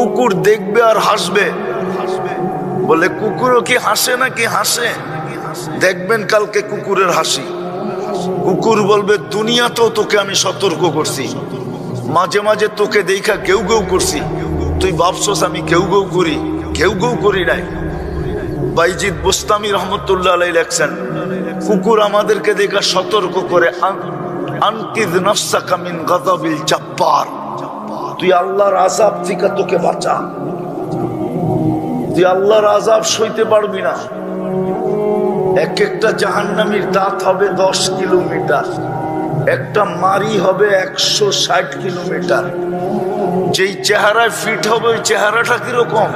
কুকুর দেখবে আর হাসবে। বলে কুকুরও কি হাসে নাকি? হাসে। দেখবেন কালকে কুকুরের হাসি। কুকুর বলবে দুনিয়াতেও তোকে আমি সতর্ক করছি, মাঝে মাঝে তোকে দেখা ঘেউ ঘেউ করছি, তুই ভাবছস আমি ঘেউ ঘেউ করি? ঘেউ ঘেউ করি নাই। বাইজিদ বুস্তামি রহমতুল্লাহ আলাইহি লেখছেন, কুকুর আমাদেরকে দেখা সতর্ক করে, আনকিদ নাফসাকা মিন গাযাবিল জাব্বার, তুই আল্লাহর আযাব থেকে তোকে বাঁচা, তুই আল্লাহর আযাব সইতে পারবি না। এক একটা জাহান্নামীর দাঁত হবে 10 কিলোমিটার, একটা মারি হবে 160 কিলোমিটার। যেই চেহারায় ফিট হবে ওই চেহারাটা কিরকম?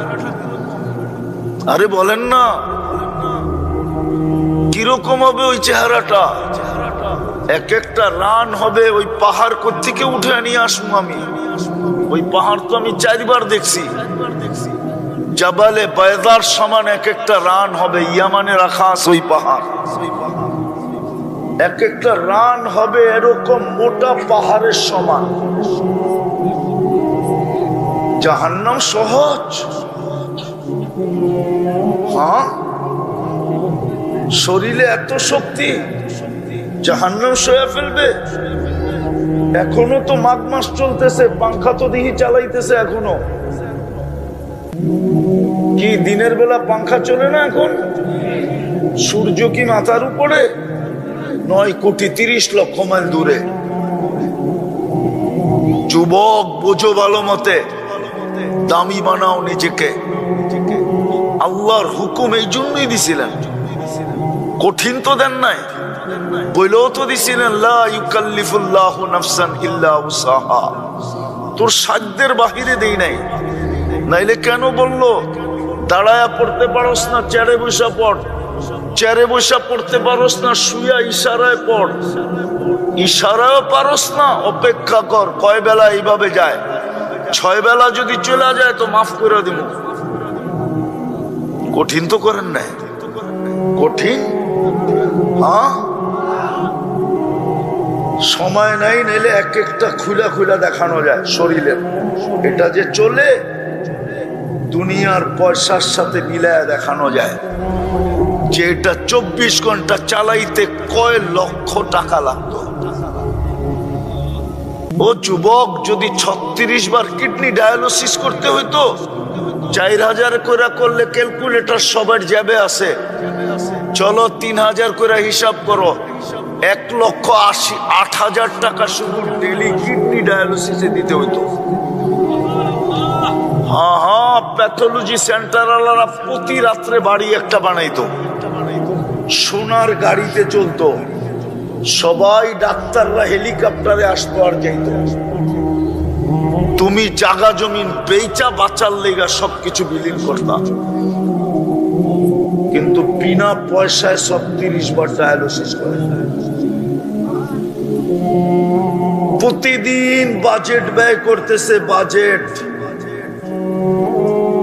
আরে বলেন না, কিরকম হবে ওই চেহারাটা? এক একটা রান হবে, ওই পাহাড় কোত্থেকে উঠে নিয়ে আসবো আমি? ওই পাহাড় তো আমি 4 বার দেখছি। জাবালে বায়দার সমান এক একটা রান হবে, ইয়ামানে রাখা আছে ওই পাহাড়। এক একটা রান হবে এরকম মোটা পাহাড়ের সমান। জাহান্নাম সহজ? হ্যাঁ, শরীরে এত শক্তি, জাহান্নাম সয়ে ফেলবে? এখনো তো মাঘ মাস চলতেছে, পাংখা তো দিহি চালাইতেছে এখনো। কি দিনের বেলা পাংখা চলে না এখন? সূর্য কি মাথার উপরে? 9,30,00,000 মাইল দূরে। যুবক বোঝো ভালো মতে, দামি বানাও নিজেকে। আল্লাহর হুকুম এই জন্যই দিছিলেন, কঠিন তো দেন নাই। বইলেও তো দিছিলেন লা ইউকাল্লিফুল্লাহু নাফসান ইল্লা উসাহা, তোর সাধ্যের বাহিরে দেই নাই। নাইলে কেন বললো দাঁড়ায়া পড়তে পারস না, চেয়ারে বসা পড়? চেয়ারে বসা পড়তে পারস না, শুয়া ইশারায় পড়। ইশারায়ও পারস না, অপেক্ষা কর, কয় বেলা এইভাবে যায়, 6 বেলা যদি চলে যায় তো মাফ করে দিব। কঠিন তো করেন নাই? কঠিন? হ্যাঁ, সময় নাই, নাইলে এক একটা খুলা খুলা দেখানো যায় শরীরের। এটা যে চলে দুনিয়ার পয়সার সাথে মিলায়া দেখানো যায় যে এটা 24 ঘন্টা চালাইতে কয় লক্ষ টাকা লাগতো। ও যুবক, যদি 36 বার কিডনি ডায়ালিসিস করতে হইতো, 4,000 করে করলে ক্যালকুলেটর সবার জ্যাবে আছে, চলো 3,000 করে হিসাব করো, 1,80,000 টাকা শুধু ডেলি কিডনি ডায়ালিসিসে দিতে হইতো। হ্যাঁ হ্যাঁ, প্যাথোলজি সেন্টার আলারা প্রতি রাত্রে বাড়ি একটা বানাইতো, সোনার গাড়িতে চলতো, সবাই ডাক্তাররা হেলিকপ্টারে আসতো আর যাইত। তুমি জাগা জমিন বেচা বাঁচার লেগা সবকিছু বিলীন করতাম, কিন্তু বিনা পয়সায় সব 30 বার ডায়ালিসিস করে। প্রতিদিন বাজেট ব্যয় করতেছে, বাজেট।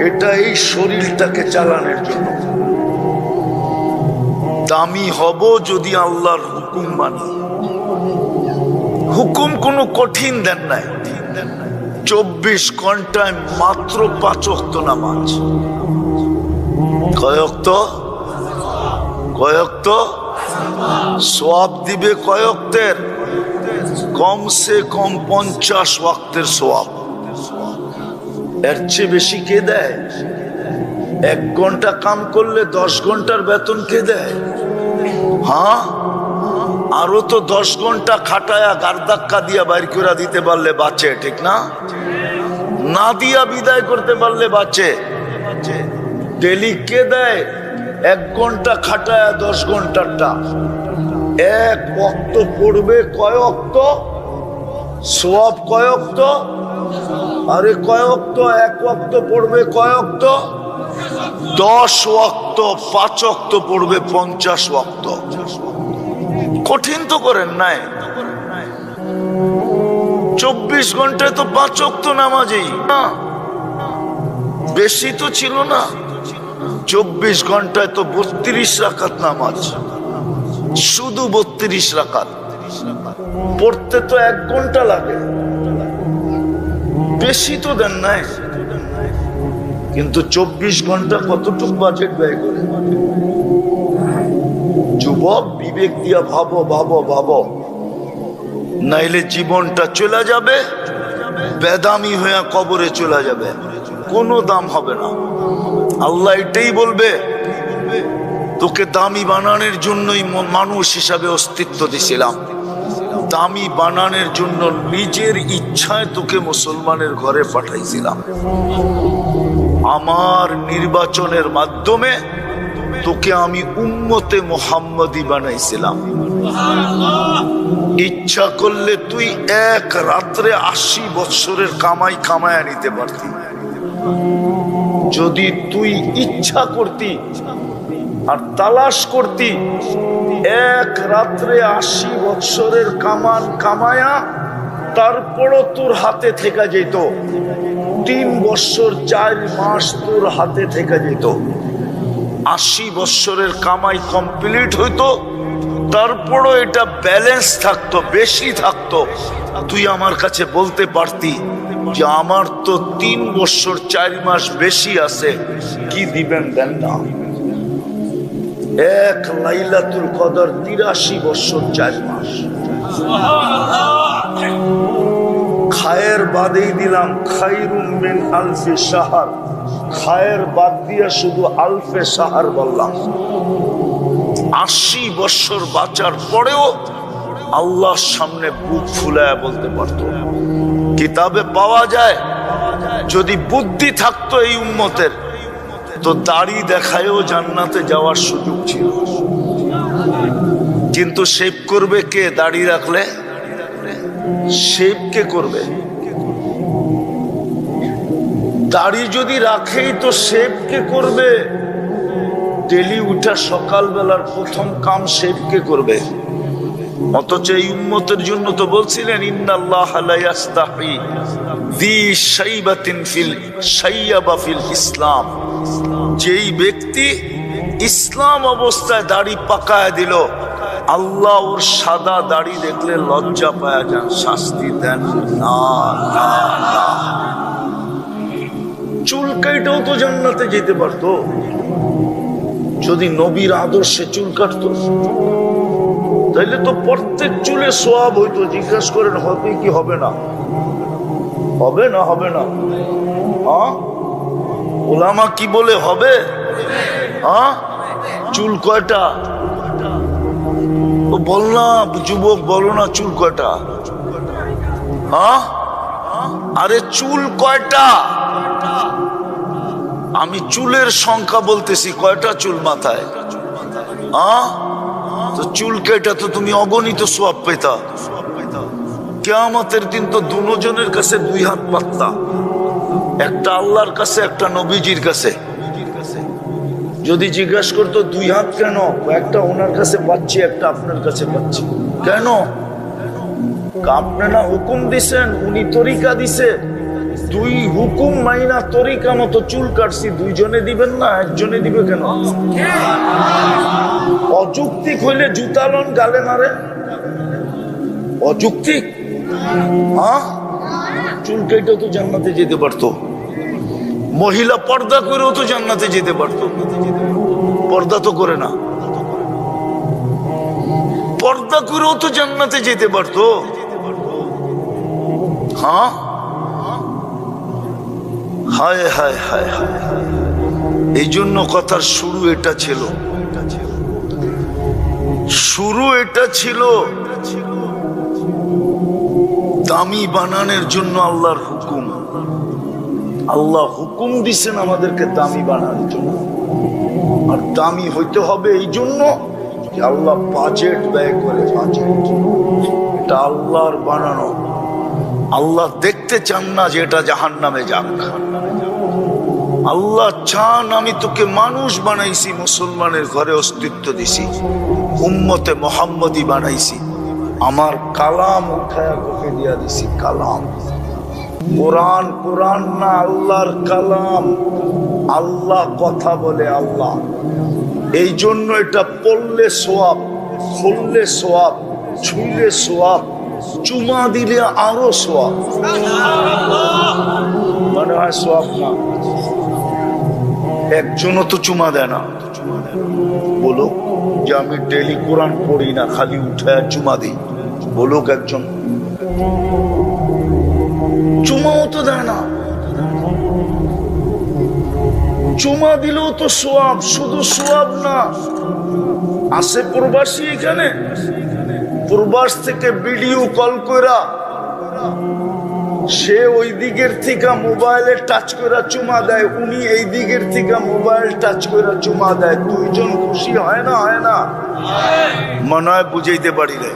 এটা এই শরীরটাকে চালানোর জন্য। দামি হব যদি আল্লাহর হুকুম মানি। হুকুম কোনো কঠিন দেন নাই। 24 ঘন্টায় মাত্র 5 ওয়াক্ত নামাজ। কয় ওয়াক্ত? কয় ওয়াক্ত? সওয়াব দিবে কয় ওয়াক্তের? কমসে কম 50 ওয়াক্তের সওয়াব। এর চেয়ে বেশি কে দেয়? 1 ঘন্টা কাম করলে 10 ঘন্টার বেতন কে দেয়? হ্যাঁ, আরো তো 10 ঘন্টা খাটায়া গারদাক্কা দিয়া বাইর করে দিতে পারলে বাঁচে, ঠিক না? না দিয়া বিদায় করতে পারলে বাঁচে। ডেলি কে দেয়? 1 ঘন্টা খাটায়া 10 ঘন্টারটা। 1 ওয়াক্ত পড়বে কয় ওয়াক্ত? সওয়াব কয় ওয়াক্ত? আরে কয় ওয়াক্ত? 1 ওয়াক্ত পড়বে কয় ওয়াক্ত? 10 ওয়াক্ত। 5 ওয়াক্ত পড়বে 50 ওয়াক্ত। কঠিন তো করেন নাই। 24 ঘন্টায় তো 5 ওয়াক্ত নামাজই না, বেশি তো ছিল না। 24 ঘন্টায় তো 32 রাকাত নামাজ, শুধু 32 রাকাত। পড়তে তো 1 ঘন্টা লাগে, বেশি তো দেন নাই। কিন্তু 24 ঘন্টা কতটুকু বাজেট ব্যয় করে? যুবক, বিবেক দিয়া ভাবো ভাবো ভাবো, নাইলে জীবনটা চলে যাবে, বেদামি হয়ে কবরে চলে যাবে, কোনো দাম হবে না। আল্লাহ এটাই বলবে, তোকে দামি বানানোর জন্যই মানুষ হিসাবে অস্তিত্ব দিছিলাম, দামি বানানোর জন্য নিজের ইচ্ছায় তোকে মুসলমানের ঘরে পাঠাইছিলাম। আমার নির্বাচনের মাধ্যমে তোকে আমি উম্মতে মুহাম্মদী বানাইছিলাম। ইচ্ছা করলে তুই এক রাত্রে 80 বৎসরের কামাই কামায়া নিতে পারতি। যদি তুই ইচ্ছা করতি আর তালাশ করতি, এক রাত্রে 80 বৎসরের কামান কামায়া তারপরও তোর হাতে থেকে যেত, 3 বৎসর 4 মাস তোর হাতে থেকে যেত, 80 বৎসরের কামাই কমপ্লিট হইতো, তারপরও এটা ব্যালেন্স থাকতো, বেশি থাকতো। তুই আমার কাছে বলতে পারতি যে আমার তো 3 বৎসর 4 মাস বেশি আছে, কি দিবেন দেন না। এক লাইলাতুল কদর 83 বৎসর 4 মাস। খায়ের বাদেই দিলাম খায়রুম মিন আলফি শাহর, খায়ের বাদ দিয়া শুধু আলফে শাহর বললাম। 80 বৎসর বাঁচার পরেও আল্লাহর সামনে বুক ফুলায়া বলতে পারতো। কিতাবে পাওয়া যায়, যদি বুদ্ধি থাকতো এই উম্মতের, তো দাড়ি দেখায়ও জান্নাতে যাওয়ার সুযোগ ছিল। কিন্তু শেভ করবে কে? দাড়ি রাখলে শেভ কে করবে? দাড়ি যদি রাখেই তো শেভ কে করবে? ডেলি উঠা সকালবেলার প্রথম কাম শেভ কে করবে? অথচ এই উম্মতের জন্য তো বলছিলেন, ইন্নাল্লাহ লা ইয়াস্তাহি যী শাইবাতিন ফিল শাইয়াবা ফিল ইসলাম। যেই ব্যক্তি ইসলাম অবস্থায় দাড়ি পাকায় দিল, আল্লাহ ওর সাদা দাড়ি দেখলে লজ্জা পায়া যান, শাস্তি দেন না। চুল কাটাও তো জান্নাতে যেতে পারতো যদি নবীর আদর্শে চুল কাটতো। তাইলে তো প্রত্যেক চুলে সোয়াব হইতো। জিজ্ঞাসা করেন হবে কি হবে না? হবে না? হবে না? হ্যাঁ, ওলামা কি বলে হবে? হ্যাঁ, চুল কয়টা? ও বল না যুবক, বলো না চুল কয়টা? হ্যাঁ, আরে চুল কয়টা? আমি চুলের সংখ্যা বলতেছি, কয়টা চুল মাথায়? হ্যাঁ, তো চুল কেটে তো তুমি অগণিত সোয়াব পেতা। কিয়ামতের দিন তো দুজনের কাছে 2 হাত পাতলা, একটা আল্লাহর কাছে, একটা নবীজির কাছে। যদি জিজ্ঞাসা করতো 2 হাত কেন? একটা ওনার কাছে পাচ্ছি, একটা আপনার কাছে পাচ্ছি। কেন? আপনি না হুকুম দিছেন, উনি তরিকা দিছে, 2 হুকুম মাইনা তরিকা মতো চুল কাটছি। 2 জনে দিবেন না, একজনে দিবে কেন? অযৌক্তিক হইলে জুতালন গালে মারে। অযৌক্তিক। হ্যাঁ, চুল কেটেও তো জান্নাতে যেতে পারতো। মহিলা পর্দা করেও তো জান্নাতে যেতে পারতো। পর্দা তো করে না। পর্দা করেও তো জান্নাতে যেতে পারতো। হ্যাঁ, হায় হায় হায় হায়। এই জন্য কথার শুরু এটা ছিল, শুরু এটা ছিল। দামি বানানোর জন্য আল্লাহর হুকুম। আল্লাহ হুকুম দিছেন আমাদেরকে দামি বানানোর জন্য। আর দামি হইতে হবে এই জন্য যে আল্লাহ বাজেট ব্যয় করে। বাজেট এটা আল্লাহর বানানো। আল্লাহ দেখতে চান না যে এটা জাহান্নামে যাক। আল্লাহ চান আমি তোকে মানুষ বানাইছি, মুসলমানের ঘরে অস্তিত্ব দিছি, উম্মতে মুহাম্মদী বানাইছি, আমার কালাম উঠায়া তোকে দিয়া দিছি। কালাম কোরআন, কোরআন না আল্লাহর কালাম। আল্লাহ কথা বলে। আল্লাহ এই জন্য এটা পড়লে সোয়াব, খুললে সোয়াব, ছুঁলে সোয়াব, চুমা দিলে আরো সোয়াব। মনে হয় সোয়াব না? একজনও তো চুমা দেয় না। বলো যে আমি ডেলি কোরআন পড়ি না, খালি উঠে চুমা দিই, বলুক একজন। চুমাও তো দেয় না। চুমা দিলেও তো সোয়াব, শুধু সোয়াব না, আসে প্রবাসী এখানে, প্রবাস থেকে ভিডিও কল করা সে ওই দিকের থেকে মোবাইলে টাচ করে চুমা দেয়, উনি এই দিকের থেকে মোবাইল টাচ করে চুমা দেয়, দুইজন খুশি হয় না? হয় না? মনে হয় বুঝাইতে পারি রে।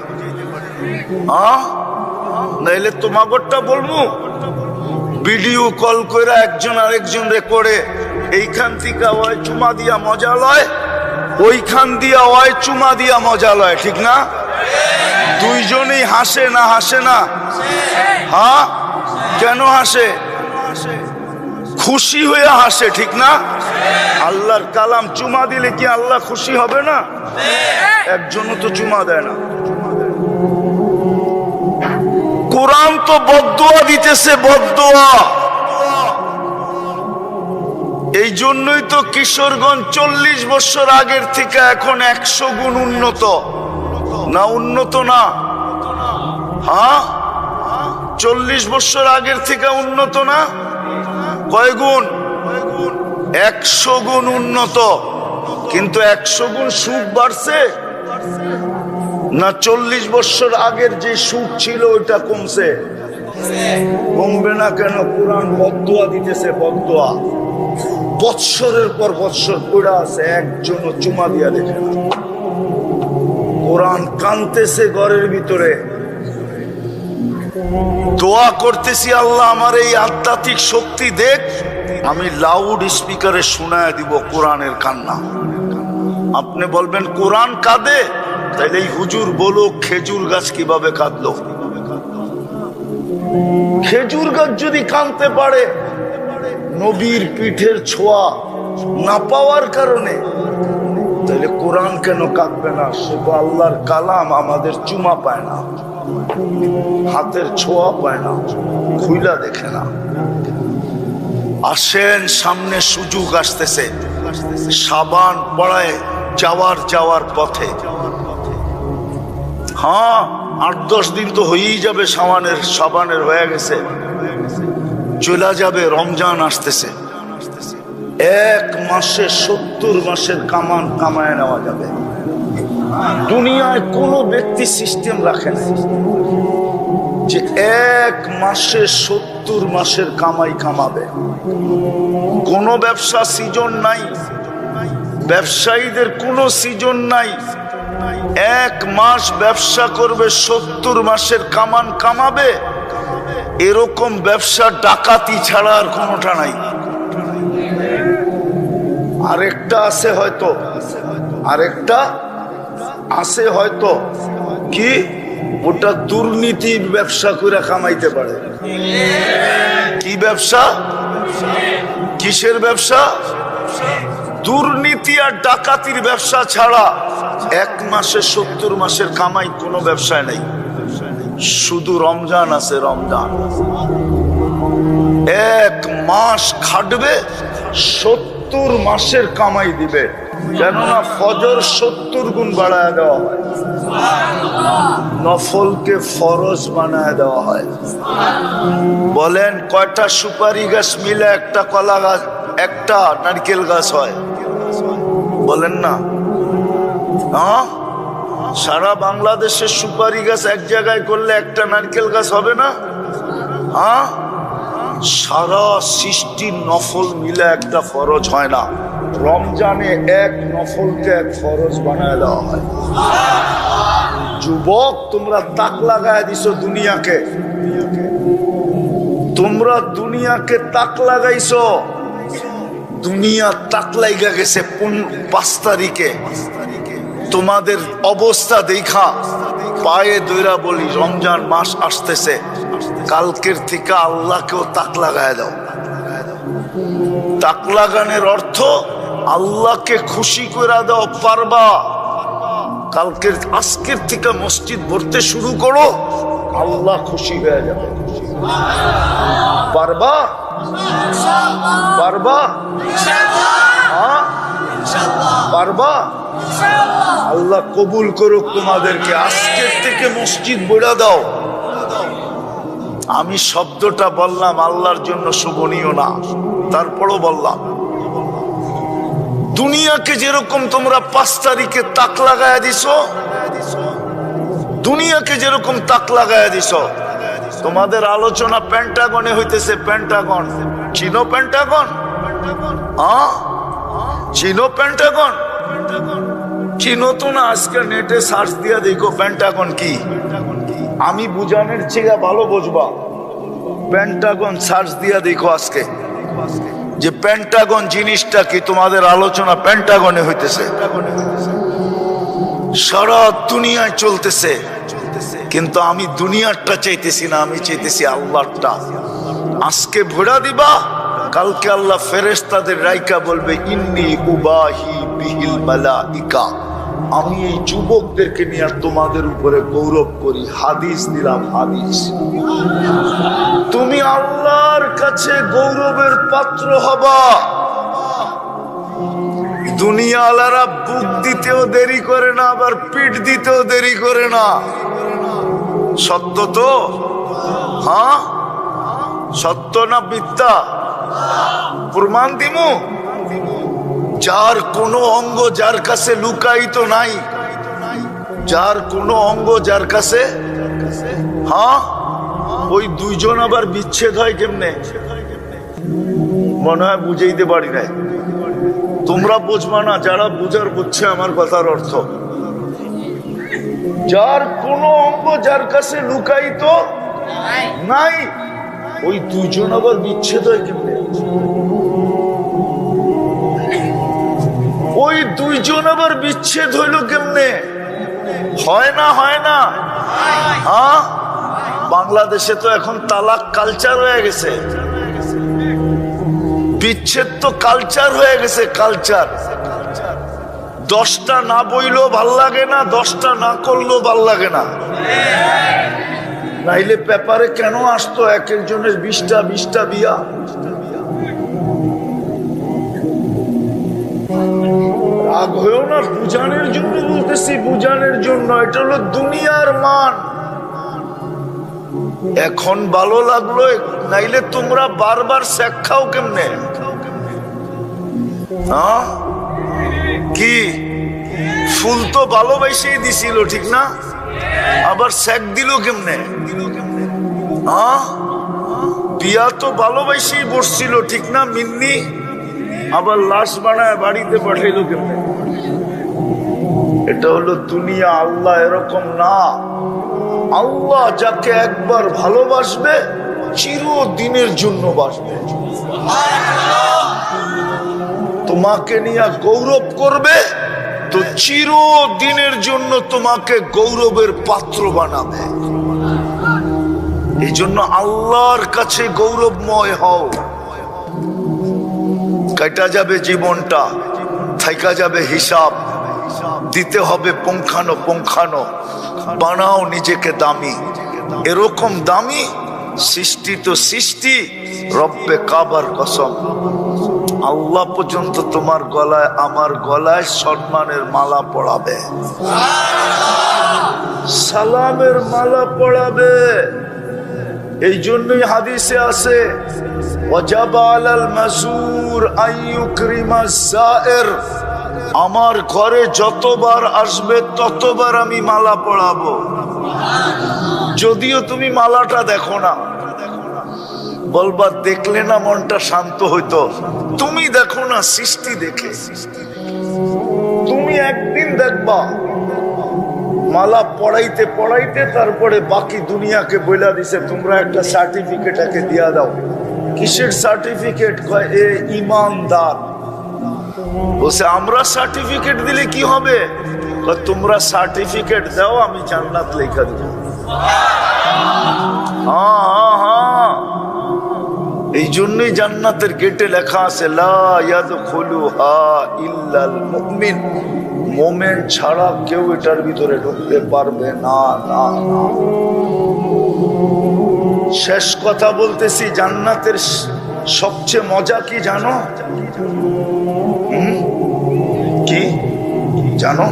নাইলে তোমাগরটা বলবো, ভিডিও কল করে একজন আরেকজন রেকর্ডে, এইখান থেকে ওই চুমা দিয়া মজা লয়, ওইখান দিয়া ওই চুমা দিয়া মজা লয়, ঠিক না? দুইজনই হাসে না? হাসে না? হ্যাঁ, কেন হাসে? খুশি হয়ে হাসে, ঠিক না? আল্লাহর কালাম চুমা দিলে কি আল্লাহ খুশি হবে না? একজনও তো চুমা দেয় না। কোরআন তো বদদুয়া দিতেছে, বদদুয়া। এই জন্যই তো কিশোরগঞ্জ 40 বছর আগের থেকে এখন 100 গুণ উন্নত। না উন্নত না? হ্যাঁ, 40 বছর আগের থেকে উন্নত না? কয় গুণ? 100 গুণ উন্নত। কিন্তু 100 গুণ সুখ বাড়ছে না 40 বছর আগের যে সুখ ছিল ওইটা কমছে? কমবে না কেন? কোরআন বদদুয়া দিতেছে, বদদুয়া। বৎসরের পর বৎসর পড়া আছে, একজনও চুমা দিয়া দেখে না। কোরআন কানতেছে ঘরের ভিতরে, দোয়া করতেছি আল্লাহ আমার এই আধ্যাত্মিক শক্তি দেখ, আমি লাউড স্পিকারে শোনায় দিব কোরআনের কান্না। আপনি বলবেন কোরআন কাঁদে, তাইলে এই হুজুর বলো খেজুর গাছ কিভাবে কাঁদলো? খেজুর গাছ যদি কাঁদতে পারে নবীর পিঠের ছোঁয়া না পাওয়ার কারণে, তাহলে কোরআন কেন কাঁদবে না? সে তো আল্লাহর কালাম, আমাদের চুমা পায় না, হাতের ছোঁয়া পায় না, খুইলা দেখে না। আসেন, সামনে সুযোগ আসতেছে, সাবান পড়ায় যাওয়ার পথে। হ্যাঁ, 8-10 দিন তো হয়েই যাবে, সাবানের হয়ে গেছে, চলে যাবে। রমজান আসতেছে, 1 মাসে 70 মাসের কামান কামায় নেওয়া যাবে। দুনিয়ায় কোনো ব্যক্তি সিস্টেম রাখে না যে 1 মাসে 70 মাসের কামাই কামাবে। কোনো ব্যবসা সিজন নাই, ব্যবসায়ীদের কোনো সিজন নাই। 1 মাস ব্যবসা করবে, 70 মাসের কামান কামাবে, এরকম ব্যবসা ডাকাতি ছাড়া আর কোনোটা নাই। আরেকটা আছে হয়তো, আরেকটা আছে হয়তো, কি ওটা দুর্নীতির ব্যবসা করে কামাইতে পারে। কি ব্যবসা? কিসের ব্যবসা? দুর্নীতি আর ডাকাতির ব্যবসা ছাড়া 1 মাসে 70 মাসের কামাই কোনো ব্যবসায় নেই। শুধু রমজান আছে, রমজান 1 মাস খাটবে, 70 মাসের কামাই দিবে। কেননা ফজর 70 গুণ বাড়ায় দেওয়া হয়, নফলকে ফরজ বানায় দেওয়া হয়। বলেন কয়টা সুপারি গাছ মিলে একটা কলা গাছ, একটা নারকেল গাছ হয়? বলেন না? হ্যাঁ, সারা বাংলাদেশের সুপারি গাছ এক জায়গায় করলে একটা নারকেল গাছ হবে না? হ্যাঁ, সারা সৃষ্টির নফল মিলে একটা ফরজ হয় না। রমজানে 1 নফলকে 1 ফরজ বানায় দেওয়া হয়। যুবক, তোমরা তাক লাগায় দিছো দুনিয়াকে, তোমরা দুনিয়াকে তাক লাগাইছো। দুনিয়া তাক লাগা গেছে 5 তারিখে। তোমাদের অবস্থা দেখা পায়ে দইরা বলি, রমজান মাস আসতেছে, কালকের থেকে আল্লাহকেও তাক লাগায় দাও। তাক লাগানোর অর্থ আল্লাহকে খুশি করে দাও। পারবা? কালকের আজকের থেকে মসজিদ ভরতে শুরু করো, আল্লাহ খুশি হয়ে যাবে। পারবা? পারবা? পারবা? আল্লাহ কবুল করুক তোমাদেরকে। আজকের থেকে মসজিদ বইড়া দাও। আমি শব্দটা বললাম আল্লাহর জন্য শোভনীয় না, তারপরও বললাম। দুনিয়াকে যেরকম তোমরা 5 তারিখে তাক লাগায়া দিছো, দুনিয়াকে যেরকম তাক লাগায়া দিছো, তোমাদের আলোচনা পেন্টাগনে হইতেছে। পেন্টাগন চিনো? পেন্টাগন চিনো? পেন্টাগন চিনো তো না? আজকে নেটে সার্চ দিয়া দেখো পেন্টাগন কি। আমি বুঝানোর চেয়ে ভালো বুঝবা। পেন্টাগন সার্চ দিয়া দেখো আজকে যে পেন্টাগন জিনিসটা কি। তোমাদের আলোচনা পেন্টাগনে হইতেছে, সারা দুনিয়ায় চলতেছে, কিন্তু আমি দুনিয়ারটা চাইতেছি না, আমি চাইতেছি আল্লাহরটা। আজকে ভোড়া দিবা, কালকে আল্লাহ ফেরেশতাদের রাইকা বলবে ইন্নী উবাহি বিহিল মালাইকা, আমি এই যুবকদেরকে নিয়ে তোমাদের উপরে গৌরব করি। হাদিস দিলাম, হাদিস। তুমি আল্লাহর কাছে গৌরবের পাত্র হবা। দুনিয়াওয়ালারা বুক দিতেও দেরি করে না, আবার পিঠ দিতেও দেরি করে না। সত্য তো? হ্যাঁ, সত্য না মিথ্যা? প্রমাণ দিমু। যার কোনো অঙ্গ যার কাছে লুকায়িত নাই, যার কোনো অঙ্গ যার কাছে, হ্যাঁ, ওই দুইজন আবার বিচ্ছেদ হয় কেমনে? মনে হয় বুঝাইতে পারি নাই। তোমরা বুঝবা না, যারা বুঝার বুঝছে আমার কথার অর্থ। যার কোনো অঙ্গ যার কাছে লুকায়িত নাই, ওই দুইজন আবার বিচ্ছেদ হয় কেমনে? ওই দুইজন আবার বিচ্ছেদ হইল কেমনে? হয় না? হয় না? হ্যাঁ, বাংলাদেশে তো এখন তালাক কালচার হয়ে গেছে। বিচ্ছেদ তো কালচার হয়ে গেছে, কালচার। 10টা না বইলেও ভাল লাগে না, 10টা না করলেও ভাল লাগে না। নাইলে পেপারে কেন আসতো এক একজনের 20টা বিয়া? রাগ হয়েও না, বুঝানোর জন্য বলতেছি, বুঝানোর জন্য। এটা হলো দুনিয়ার মান। এখন ভালো লাগলো, নাইলে তোমরা বারবার শেখ খাও কেমনে? হ্যাঁ, কি ফুল তো ভালোবাসেই দিছিল, ঠিক না? আবার শেখ দিল কেমনে? হ্যাঁ, বিয়া তো ভালোবাসেই বসছিল, ঠিক না? মিন্নি আবার লাশ বানায় বাড়িতে পাঠাইলো কেমনে? এটা হলো দুনিয়া। আল্লাহ এরকম না। আল্লাহ যাকে একবার ভালোবাসবে চিরদিনের জন্য বাসবে। তোমাকে নিয়ে গৌরব করবে তো চিরদিনের জন্য তোমাকে গৌরবের পাত্র বানাবে। এই জন্য আল্লাহর কাছে গৌরবময় হও। কাটা যাবে জীবনটা, থাইকা যাবে হিসাব, দিতে হবে পুঙ্খানো পুঙ্খানো। বানাও নিজেকে দামি, এরকম দামি সৃষ্টি তো সৃষ্টি, রব্বে কাবার কসম। আল্লাহ পর্যন্ত তোমার গলায় আমার গলায় সম্মানের মালা পড়াবে, সালামের মালা পড়াবে। এই জন্যই হাদিসে আছে ওয়াজাবা আলাল মাযুর আইয়ুকরিমাস যায়ের, আমার ঘরে যতবার আসবে ততবার আমি মালা পড়াবো। যদিও তুমি মালাটা দেখো না, বলবা দেখলে না মনটা শান্ত হইতো। তুমি দেখো না, সৃষ্টি দেখে। তুমি একদিন দেখবা মালা পড়াইতে পড়াইতে তারপরে বাকি দুনিয়াকে বইলা দিছে তোমরা একটা সার্টিফিকেট একে দিয়া দাও। কিসের সার্টিফিকেট? কয় এ ইমানদার। বলছে আমরা সার্টিফিকেট দিলে কি হবে? তোমরা সার্টিফিকেট দাও, আমি জান্নাত লেখা দিব। হ্যাঁ, এই জন্যই জান্নাতের গেটে লেখা আছে লা ইয়াদখুলুহা ইল্লাল মুমিন, মোমেন ছাড়া কেউ এটার ভিতরে ঢুকতে পারবে না। না, শেষ কথা বলতেছি, জান্নাতের সবচেয়ে মজা কি জানো? কি? জানো?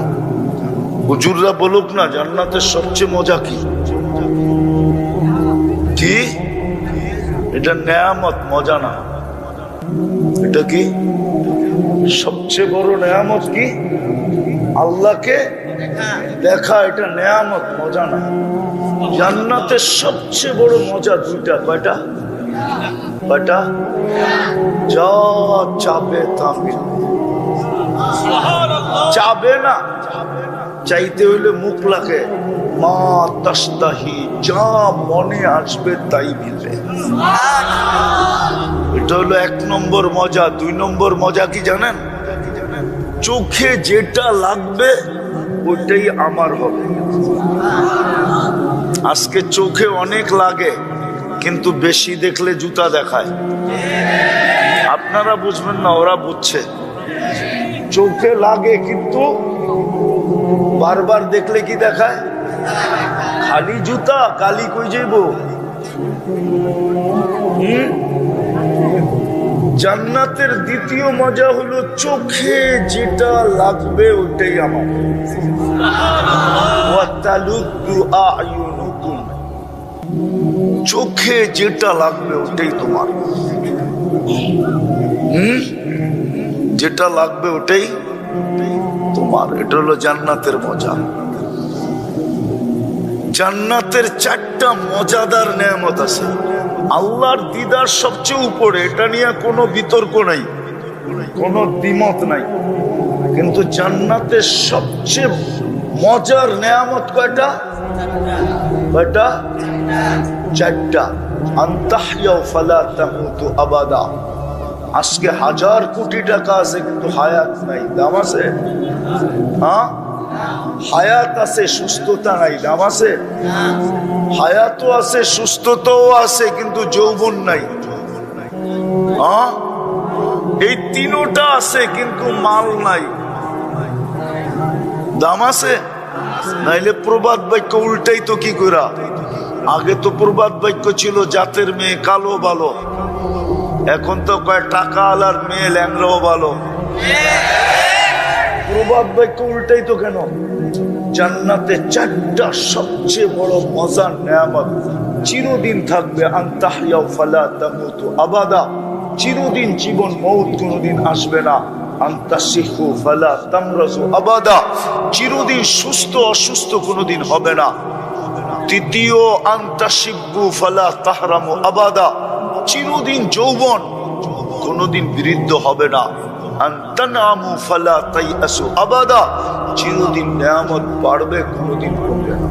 হুজুররা বলুক না জান্নাতের সবচেয়ে মজা কি? কি এটা নেয়ামত, মজা না। এটা কি সবচেয়ে বড় নেয়ামত? কি আল্লাহকে দেখা, এটা নেয়ামত, মজা না। জান্নাতের সবচেয়ে বড় মজা দুইটা। কয়টা? কয়টা? যা চাবে তা মিলবে। চাবে না, চাইতে হইলে মুখ লাগে, মা তাস্তাহি, যা মনে আসবে তাই মিলবে। এটা হলো 1 নম্বর মজা। 2 নম্বর মজা কি জানেন? চোখে যেটা লাগবে ওইটাই আমার হবে। আজকে চোখে অনেক লাগে, কিন্তু বেশি দেখলে জুতা দেখায়। আপনারা বুঝবেন না, ওরা বুঝছে। চোখে লাগে কিন্তু বারবার দেখলে কি দেখায়? খালি জুতা, কালি কই যাইব? জান্নাতের দ্বিতীয় মজা হলো চোখে যেটা লাগবে ওটাই আমার। চোখে যেটা লাগবে ওটাই তোমার। যেটা লাগবে ওটাই তোমার। এটা হলো জান্নাতের মজা। জান্নাতের 4টা মজাদার নেয়ামত আছে। আল্লাহর দিদার সবচেয়ে উপরে, এটা নিয়ে কোনো বিতর্ক নাই, কোনো দ্বিমত নাই। কিন্তু জান্নাতের সবচেয়ে মজার নেয়ামত কয়টা? কয়টা? 4টা। আনতাহইয়া ফালা তামুতু আবাদা। আজকে 1000 কোটি টাকা আছে কিন্তু হায়াত নাই, দাম আছে? হ্যাঁ, হায়াত আছে, সুস্থতা নাই, দাম আছে? হায়াতও আছে, সুস্থতাও আছে, কিন্তু যৌবন নাই। হ্যাঁ, এই 3টা আছে কিন্তু মাল নাই, দাম আছে? নাইলে প্রবাদ বাক্য উল্টাই তো কি করা। আগে তো প্রবাদ বাক্য ছিল জাতের মেয়ে কালো ভালো, এখন তো কয় টাকা আলার মেয়ে ল্যাংরাও ভালো। প্রবাদ বাক্য উল্টাই তো কেন? জান্নাতে 4টা সবচেয়ে বড় মজার নেয়ামত চিরদিন থাকবে। আনতাহইয়া ফালা তামুতু আবাদা। চিরদিন জীবন, মৌত কোনোদিন আসবে না। আনতাসিহু ফালা তামরাজু আবাদা। চিরদিন সুস্থ অসুস্থ কোনোদিন হবে না। তৃতীয়, আনতাশিব্বু ফালা তাহরামু আবাদা। চিরদিন যৌবন, কোনোদিন বৃদ্ধ হবে না। আনতানামু ফালা তাইয়াসু আবাদা। চিরদিন নেয়ামত বাড়বে, কোনোদিন কমবে না।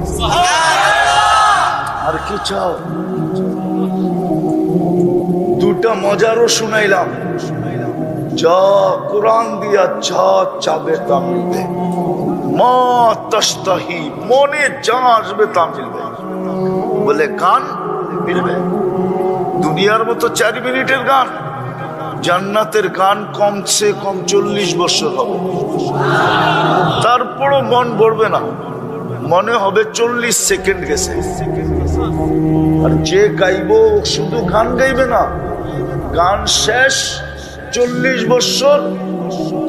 আর কি চাও? 2টা মজারও শুনাইলাম। যা কোরআন দিয়া যা চাবে তা মিলবে। মা তাস্তাহি, মনে যা আসবে তা মিলবে। বলে গান মিলবে। দুনিয়ার মতো 4 মিনিটের গান, জান্নাতের গান কমসে কম 40 বছর হবে। তারপরও মন ভরবে না, মনে হবে 40 সেকেন্ড গেছে। আর যে গাইব শুধু গান গাইবে না, গান শেষ 40 বছর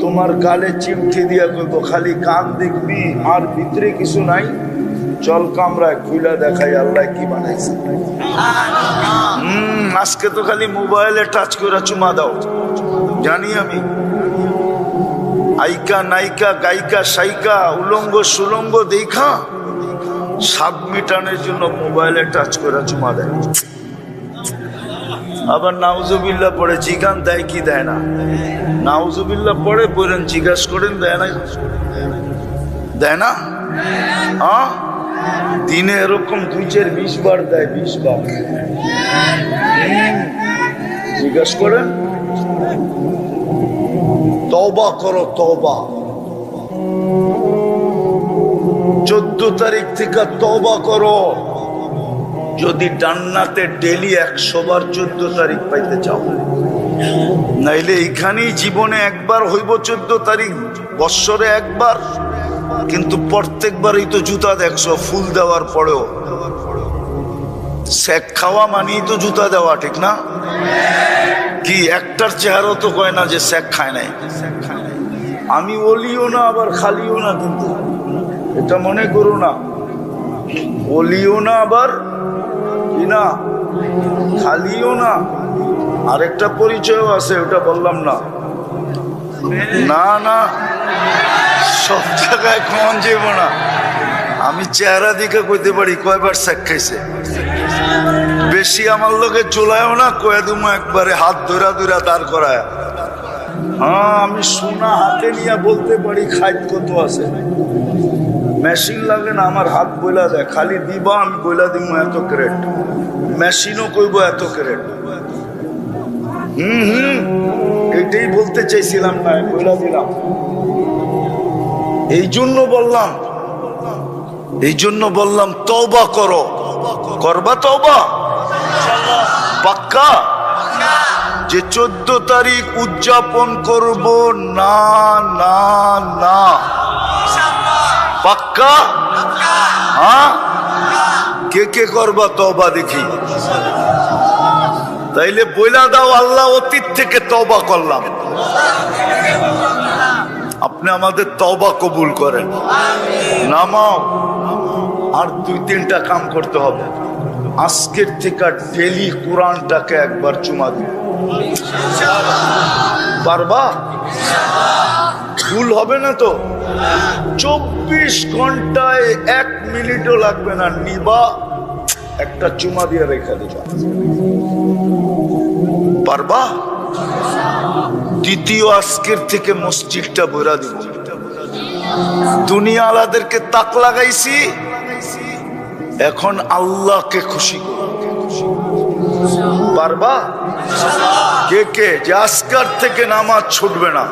তোমার গালে চিমটি দিয়া কইব খালি গান দেখবি আর ভিতরে কিছু নাই, চল কামরায় খুইলা দেখাই আল্লাহ কি বানাইছে। আজকে তো খালি মোবাইলে টাচ করে চুমা দাও, জানি আমি। আইকা নাইকা গায়িকা সাইকা উলঙ্গ সুলঙ্গ দেখা স্বাদ মিটানোর জন্য মোবাইলে টাচ করে চুমা দেয়। আবার নাউজুবিল্লাহ পড়ে জিগান দেয় কি দেয় না। নাউজুবিল্লাহ পড়ে বলেন, জিজ্ঞাসা করেন দেয় না, দেয় না? হ্যাঁ, দিনে এরকম 2-4-20 বার দেয়, 20 বার। জিজ্ঞাসা করেন। তওবা করো, তওবা। 14 তারিখ থেকে তওবা করো। যদি জান্নাতে ডেলি 100 বার 14 তারিখ পাইতে চাও, নাইলে এখানেই জীবনে একবার হইব 14 তারিখ, বৎসরে একবার। কিন্তু প্রত্যেকবারই তো জুতা দেখছো, ফুল দেওয়ার পরেও। শেক খাওয়া মানেই তো জুতা দেওয়া, ঠিক না? কি একটার চেহারা তো কয় না যে শেক খায় নাই। আমি ওলিও না আবার খালিও না, কিন্তু এটা মনে করো না, ওলিও না আবার কি না, খালিও না। আরেকটা পরিচয়ও আছে, ওটা বললাম না। না না, সব জায়গায় কমন যাব না। আমি চেহারা দিকে কইতে পারি কয়বার শেখ খাইছে। বেশি আমার লোকে চুলায়ও না, কয়ে দুমো একবারে হাত ধরা ধরা দাঁড় করায়। হ্যাঁ, আমি সোনা হাতে নিয়ে বলতে পারি খাইত কত আছে। মেশিন লাগে না, আমার হাত বইলা দেয়, খালি দিবা আমি বইলা দিব এত ক্যারেট, মেশিনও কইব এত ক্যারেট। এটাই বলতে চাইছিলাম না, বইলা দিলাম। এই জন্য বললাম তওবা করো। করবা তওবা পাক্কা? যে 14 তারিখ উদযাপন করব না না না, পাক্কা? হ্যাঁ, কে কে করবা তওবা দেখি? তাইলে বইলা দাও, আল্লাহ অতীত থেকে তওবা করলাম। আপনি আমাদের তওবা কবুল করেন। নামাও। আর 2-3টা কাম করতে হবে। আজকের থেকে ডেলি কোরআনটাকে একবার চুমা দিন। পারবা? ভুল হবে না তো? 24 ঘন্টায় 1 মিনিটও লাগবে না, নিবা একটা চুমা দিয়ে রেখে দিবা। পারবা? দ্বিতীয়, আজকের থেকে মসজিদটা ভরা দিব। দুনিয়া আলাদেরকে তাক লাগাইছি, এখন আল্লাহকে খুশি করব। পারবা? কে কে যে আজকের থেকে নামাজ ছুটবে না?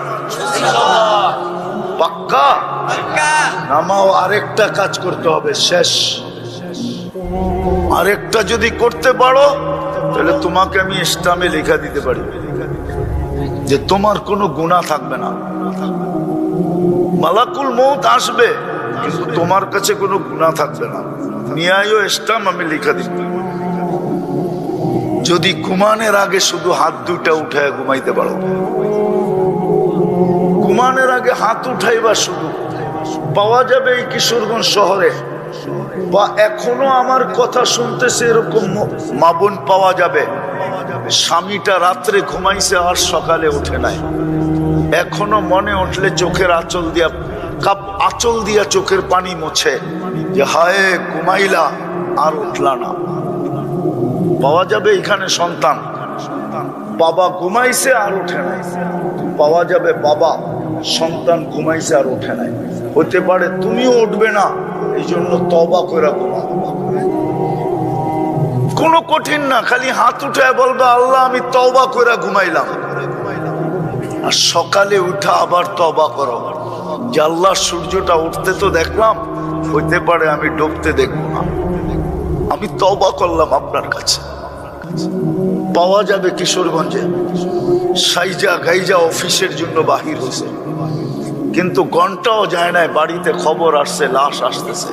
পাক্কা? নামাও। আরেকটা কাজ করতে হবে, শেষ। আরেকটা যদি করতে পারো তাহলে তোমাকে আমি ইসলামে লেখা দিতে পারি যে তোমার কোনো গুনাহ থাকবে না। মালাকুল মউত আসবে, কিন্তু তোমার কাছে কোনো গুনাহ থাকবে না। নিয়ায় ইসলাম আমি লেখা দিব। যদি ঘুমানোর আগে শুধু হাত দুইটা উঠায় ঘুমাইতে পারো, ঘুমানোর আগে হাত উঠাইবা, শুধু পাওয়া যাবে এই কিশোরগঞ্জ শহরে, বা এখনো আমার কথা শুনতেছে এরকম মা বোন পাওয়া যাবে, স্বামীটা রাত্রে ঘুমাইছে আর সকালে উঠে নাই। এখনো মনে উঠলে চোখের আঁচল দিয়া চোখের পানি মোছে যে হায় ঘুমাইলা আর উঠলা না। পাওয়া যাবে এখানে সন্তান, বাবা ঘুমাইছে আর উঠে নাই। পাওয়া যাবে বাবা সন্তান ঘুমাইছে আর উঠে নাই। হতে পারে তুমিও উঠবে না, এই জন্য তওবা করে ঘুমাও। কোনো কঠিন না, খালি হাত উঠায় বলবে আল্লাহ আমি তওবা করে ঘুমাইলাম। আর সকালে উঠা আবার তওবা করো যে আল্লাহ সূর্যটা উঠতে তো দেখলাম, হইতে পারে আমি ডুবতে দেখব না, আমি তওবা করলাম আপনার কাছে। পাওয়া যাবে কিশোরগঞ্জে সাইজা গাইজা অফিসের জন্য বাহির হয়েছে, কিন্তু ঘন্টাও যায় নাই, বাড়িতে খবর আসছে লাশ আসতেছে।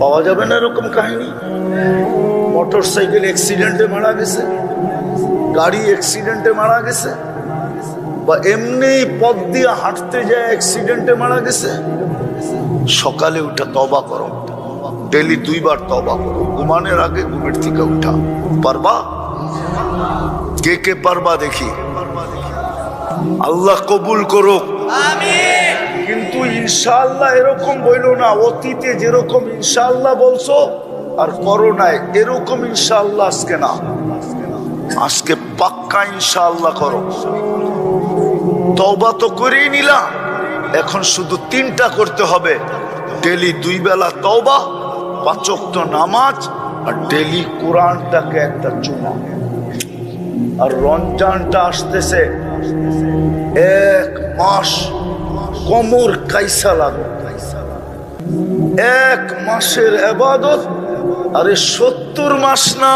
পাওয়া যাবে না এরকম কাহিনী? মোটর সাইকেল অ্যাক্সিডেন্টে মারা গেছে, গাড়ি অ্যাক্সিডেন্টে মারা গেছে, বা এমনি পথ দিয়ে হাঁটতে যায় অ্যাক্সিডেন্টে মারা গেছে। সকালে উঠে তওবা করো, ডেলি 2 বার তওবা করো, ঘুমানোর আগে ঘুমের থেকে উঠা। পারবা? কে কে পারবা দেখি? আল্লাহ কবুল করুক। কিন্তু ইনশাআল্লাহ এরকম বইলো না, অতীতে যেরকম ইনশাআল্লাহ বলছো আর করো নাই এরকম ইনশাআল্লাহ আজকে না, আজকে পাক্কা ইনশাআল্লাহ করো। তওবা তো করেই নিলাম, এখন শুধু 3টা করতে হবে, ডেলি 2 বেলা তওবা, 5 ওয়াক্ত নামাজ, আর ডেলি কোরআনটাকে একটা চুমা। আর রমজানটা আসতেছে, 1 মাস কোমর কাইসা লাগো, 1 মাসের ইবাদত। আরে 70 মাস না,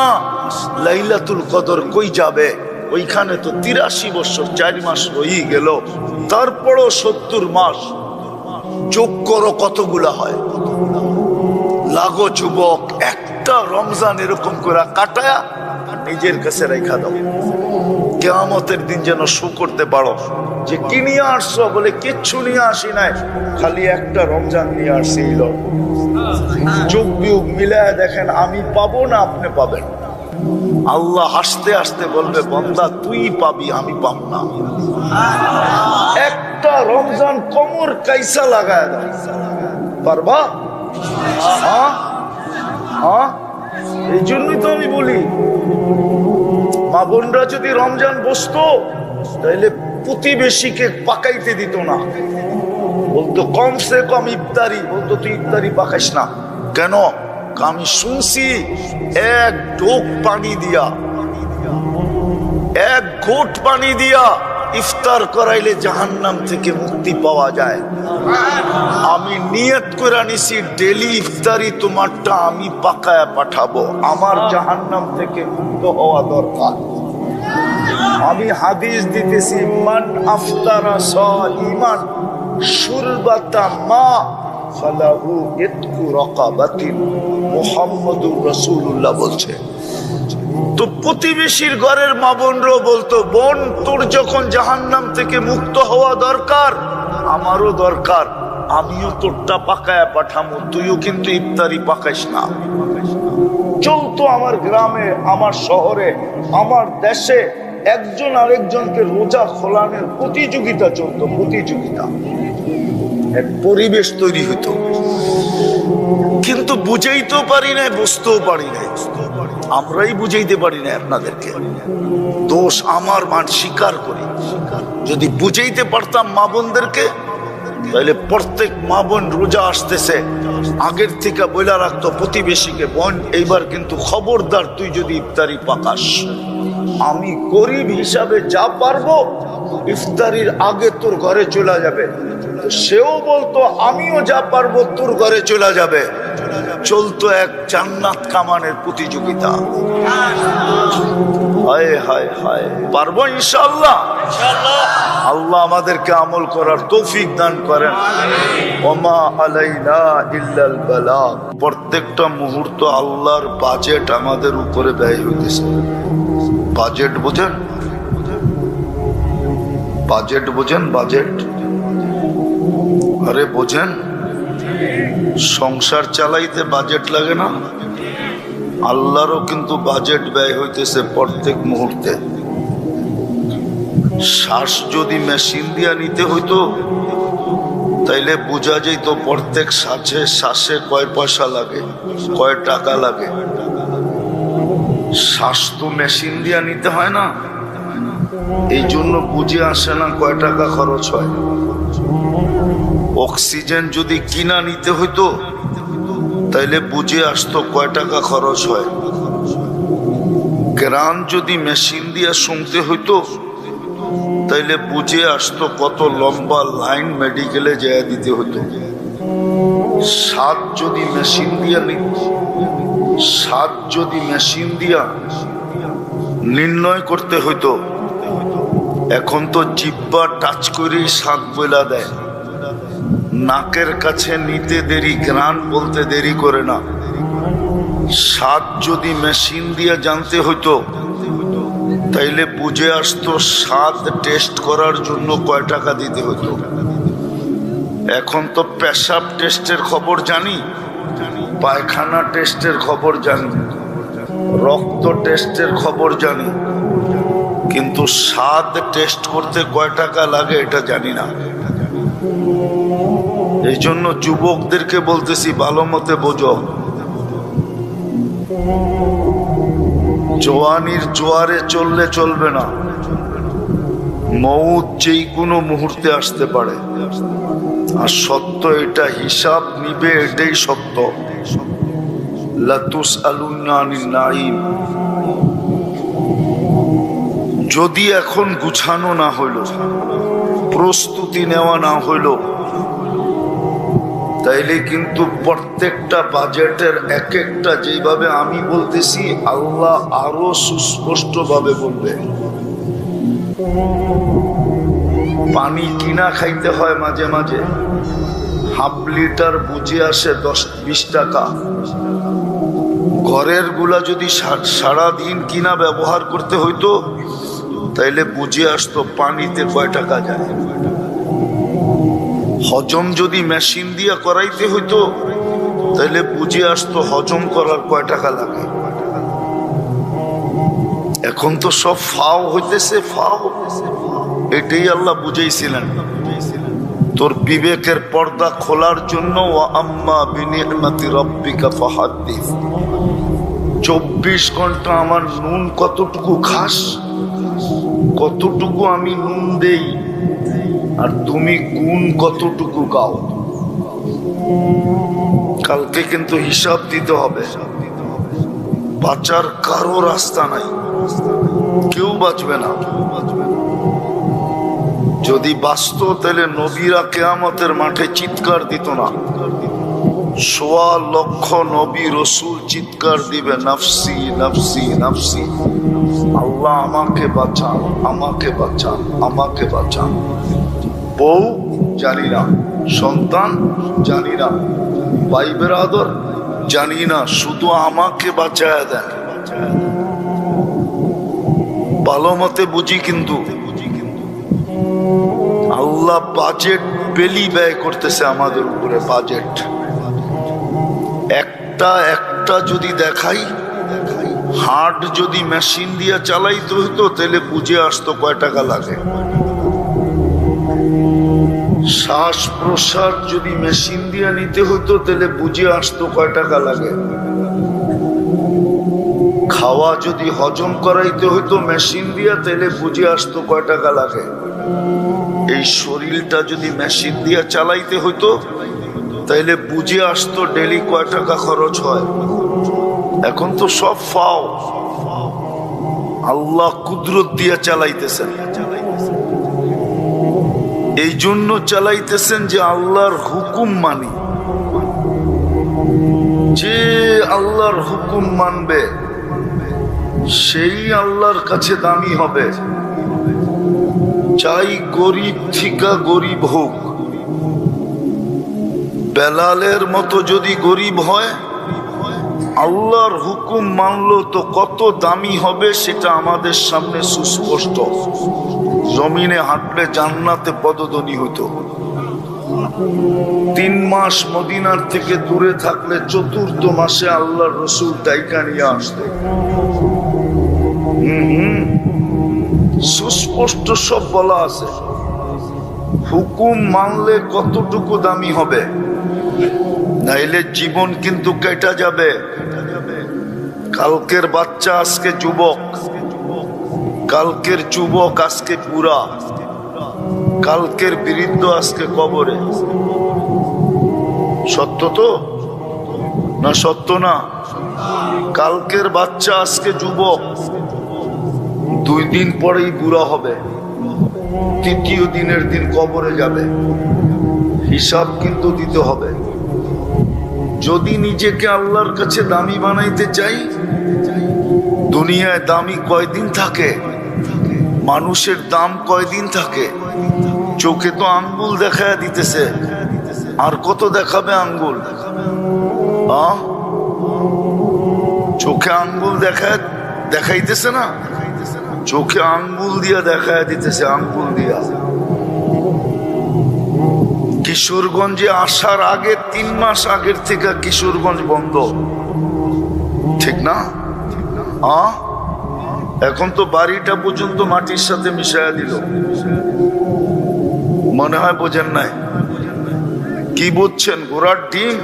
লাইলাতুল কদর কই যাবে? ওইখানে তো 83 বছর 4 মাস রয়ে গেল, তারপরও 70 মাস। যোগ করো কতগুলা হয়। লাগো যুবক, একটা রমজান এরকম করে কাটায়া নিজের কাছে রেখা দাও, কিয়ামতের দিন যেন শু করতে পারো যে কি নিয়ে আসছো? বলে কিচ্ছু নিয়ে আসি নাই, খালি একটা রমজান নিয়ে আসছি। যুগ বিয়োগ মিলায় দেখেন, আমি পাবো না আপনি পাবেন। আল্লাহ হাসতে হাসতে বলবে, বান্দা তুই পাবি, আমি পাবো না। একটা রমজান কোমর কাইসা লাগায় দাও, পারবা? হ্যাঁ হ্যাঁ, এই জন্যই তো আমি বলি, মা বোনরা যদি রমজান বসতো তাহলে প্রতিবেশীকে পাকাইতে দিত না, বলতো কমসে কম ইফতারি, বলতো তুই ইফতারি পাকাইস না। কেন? আমি শুনছি এক ঢোক পানি দিয়া, এক ঘোট পানি দিয়া ইফতার করাইলে জাহান্নাম থেকে মুক্তি পাওয়া যায়। আমি নিয়ত করে নিছি ডেলি ইফতারি তোমারটা আমি পাকায়া পাঠাবো, আমার জাহান্নাম থেকে মুক্ত হওয়া দরকার। আমি হাদিস দিতেছি, মান আফতারা সাইমান শুরবাতা মা ফালাহু ইতকু রাকাবাতিন, মুহাম্মদুর রাসূলুল্লাহ বলছে। তো প্রতিবেশীর ঘরের মা বোনরাও বলতো, বোন তোর যখন জাহান্নাম থেকে মুক্ত হওয়া দরকার, আমারও দরকার, আমিও তোরটা পাকায়া পাঠামো, তুইও কিন্তু ইফতারি পাকাইস না। চলতো আমার গ্রামে, আমার শহরে, আমার দেশে একজন আরেকজনকে রোজা খোলানোর প্রতিযোগিতা চলতো, প্রতিযোগিতা, এক পরিবেশ তৈরি হতো। কিন্তু বুঝাইতেও পারি না, বুঝতেও পারি না, আমরাই বুঝাইতে পারি না আপনাদেরকে। দোষ আমার, মান স্বীকার করি। যদি বুঝাইতে পারতাম মা বোনদেরকে, তাহলে প্রত্যেক মা বোন রোজা আসতেছে আগের থেকে বইলা রাখতো প্রতিবেশীকে, বোন এইবার কিন্তু খবরদার তুই যদি ইফতারি পাকাস, আমি গরিব হিসাবে যা পারবো ইফতারির আগে তোর ঘরে চলে যাবে। সেও বলতো আমিও যা পারবো তোর ঘরে চলে যাবে। চলতো এক জান্নাত কামানের প্রতিযোগিতা। হায় হায় হায়, পারবো ইনশাআল্লাহ। আল্লাহ আমাদেরকে আমল করার তৌফিক দান করেন। ওমা আলাইনা ইল্লাল বালাগ। প্রত্যেকটা মুহূর্ত আল্লাহর বাজেট আমাদের উপরে ব্যয় হইতেছে। বাজেট বোঝেন? বাজেট বোঝেন? বাজেট, আরে বোঝেন? সংসার চালাইতে বাজেট লাগে না? আল্লাহরও কিন্তু বাজেট ব্যয় হইতেছে প্রত্যেক মুহূর্তে। শ্বাস যদি মেশিন দিয়া নিতে হইতো তাইলে বোঝা যেত প্রত্যেক শ্বাসে কয় পয়সা লাগে, কয় টাকা লাগে। শ্বাস তো মেশিন দিয়া নিতে হয় না, এই জন্য বুঝে আসে না কয় টাকা খরচ হয়। অক্সিজেন যদি কিনা নিতে হইতো তাইলে বুঝে আসতো কয় টাকা খরচ হয়। গান যদি মেশিন দিয়ে শুনতে হইতো তাইলে বুঝে আসতো কত লম্বা লাইন মেডিকেলে যেয়ে দিতে হতো। স্বাদ যদি মেশিন দিয়া স্বাদ যদি মেশিন দিয়া নির্ণয় করতে হইতো, এখন তো জিহ্বা টাচ করেই স্বাদ বইলা দেয়। নাকের কাছে নিতে দেরি, ঘ্রাণ বলতে দেরি করে না। স্বাদ যদি মেশিন দিয়ে জানতে হইতো তাইলে বুঝে আসতো স্বাদ টেস্ট করার জন্য কয় টাকা দিতে হতো। এখন তো পেশাব টেস্টের খবর জানি, পায়খানা টেস্টের খবর জানি, রক্ত টেস্টের খবর জানি, কিন্তু স্বাদ টেস্ট করতে কয় টাকা লাগে এটা জানি না। এই জন্য যুবকদেরকে বলতেছি ভালো মতে বোঝো, জওয়ানির জোয়ারে চললে চলবে না। মউত যেই কোনো মুহূর্তে আসতে পারে, আর সত্য এটা, হিসাব নিবে এটাই সত্য। লাতুসআলুনা আনিন নাঈম। যদি এখন গুছানো না হইল, প্রস্তুতি নেওয়া না হইল, তাইলে কিন্তু প্রত্যেকটা বাজেটের এক একটা যেভাবে আমি বলতেছি আল্লাহ আরো সুস্পষ্ট ভাবে বলবে। পানি কিনা খাইতে হয় মাঝে মাঝে, হাফ লিটার বুঝে আসে 10-20 টাকা। ঘরের গুলা যদি সারাদিন কিনা ব্যবহার করতে হইতো তাইলে বুঝে আসতো পানিতে কয় টাকা যায়। হজম যদি মেশিন দিয়া করাইতে হইতো তাইলে বুঝে আসতো হজম করার কয় টাকা লাগে। এখন তো সব ফাও হইতেছে, ফাও। এটাই আল্লাহ বুঝাইছিলেন তোর বিবেকের পর্দা খোলার জন্য। ওয়া আম্মা বিনি'মাতি রাব্বিকা ফাহাদ্দিস। 24 ঘন্টা আমার নুন কতটুকু খাস, কতটুকু আমি নুন দেই, আর তুমি গুণ কতটুকু গাও। কালকে কিন্তু হিসাব দিতে হবে। বাঁচার কারো রাস্তা নাই, কেউ বাঁচবে না। যদি বাঁচত তাহলে নবীরা কিয়ামতের মাঠে চিৎকার দিত না। ১.৫ লক্ষ নবী রসুল চিৎকার দিবে, নাফসি নাফসি নাফসি, আল্লাহ আমাকে বাঁচান, আমাকে বাঁচান, আমাকে বাঁচান। বউ জানি না, সন্তান জানি না, ভাই বেরাদর জানি না, শুধু আমাকে বাঁচায় দেন। ভালো মতে বুঝি কিন্তু আল্লাহ বাজেট বেলি ব্যয় করতেছে আমাদের উপরে। বাজেট একটা একটা যদি দেখাই, হার্ট যদি মেশিন দিয়ে চালাইতে হইতো তাহলে বুঝে আসতো কয় টাকা লাগে। শ্বাস প্রশ্বাস যদি মেশিন দিয়ে নিতে হইতো তাহলে বুঝে আসতো কয় টাকা লাগে। খাওয়া যদি হজম করাইতে হইতো মেশিন দিয়ে তাহলে বুঝে আসতো কয় টাকা লাগে। এই শরীরটা যদি মেশিন দিয়ে চালাইতে হইতো তাইলে বুঝে আসতো ডেলি কয় টাকা খরচ হয়। এখন তো সব ফাও, আল্লাহ কুদরত দিয়ে চালাইতেছেন। এই জন্য চালাইতেছেন যে আল্লাহর হুকুম মানি। যে আল্লাহর হুকুম মানবে সেই আল্লাহর কাছে দামি হবে। চাই গরিব থেকে গরিব হোক, বেলালের মতো যদি গরিব হয়, আল্লাহর হুকুম মানলো তো কত দামি হবে সেটা আমাদের সামনে সুস্পষ্ট। জমিনে হাঁটলে জান্নাতে পদধ্বনি হতো। 3 মাস মদিনার থেকে দূরে থাকলে 4th মাসে আল্লাহর রসুল ডাইকা নিয়ে আসতো। সুস্পষ্ট সব বলা আছে। হুকুম মানলে কতটুকু দামি হবে, নাইলে জীবন কিন্তু কেটে যাবে। কালকের বাচ্চা আজকে যুবক, কালকের যুবক আজকে বুড়া, কালকের বৃদ্ধ আজকে কবরে। সত্য তো না? সত্য না? কালকের বাচ্চা আজকে যুবক, 2 দিন পরেই বুড়া হবে, 3য় দিনের দিন কবরে যাবে। হিসাব কিন্তু দিতে হবে। যদি নিজেকে আল্লাহর কাছে দামি বানাইতে চাই, দুনিয়ায় দামি কয়দিন থাকে? মানুষের দাম কয়দিন থাকে? চোখে তো আঙ্গুল দেখায় দিতেছে, আর কত দেখাবে আঙ্গুল? চোখে আঙ্গুল দেখাইতেছে না, চোখে আঙ্গুল দিয়া দেখায় দিতেছে, আঙ্গুল দিয়া। কিশোরগঞ্জে আসার আগে 3 মাস আগের থেকে কিশোরগঞ্জ বন্ধ, ঠিক না? এখন তো বাড়িটা পর্যন্ত মাটির সাথে মিশাইয়া দিল। মনে হয় বোঝেন নাই। কি বুঝছেন? ঘোড়ার ডিম।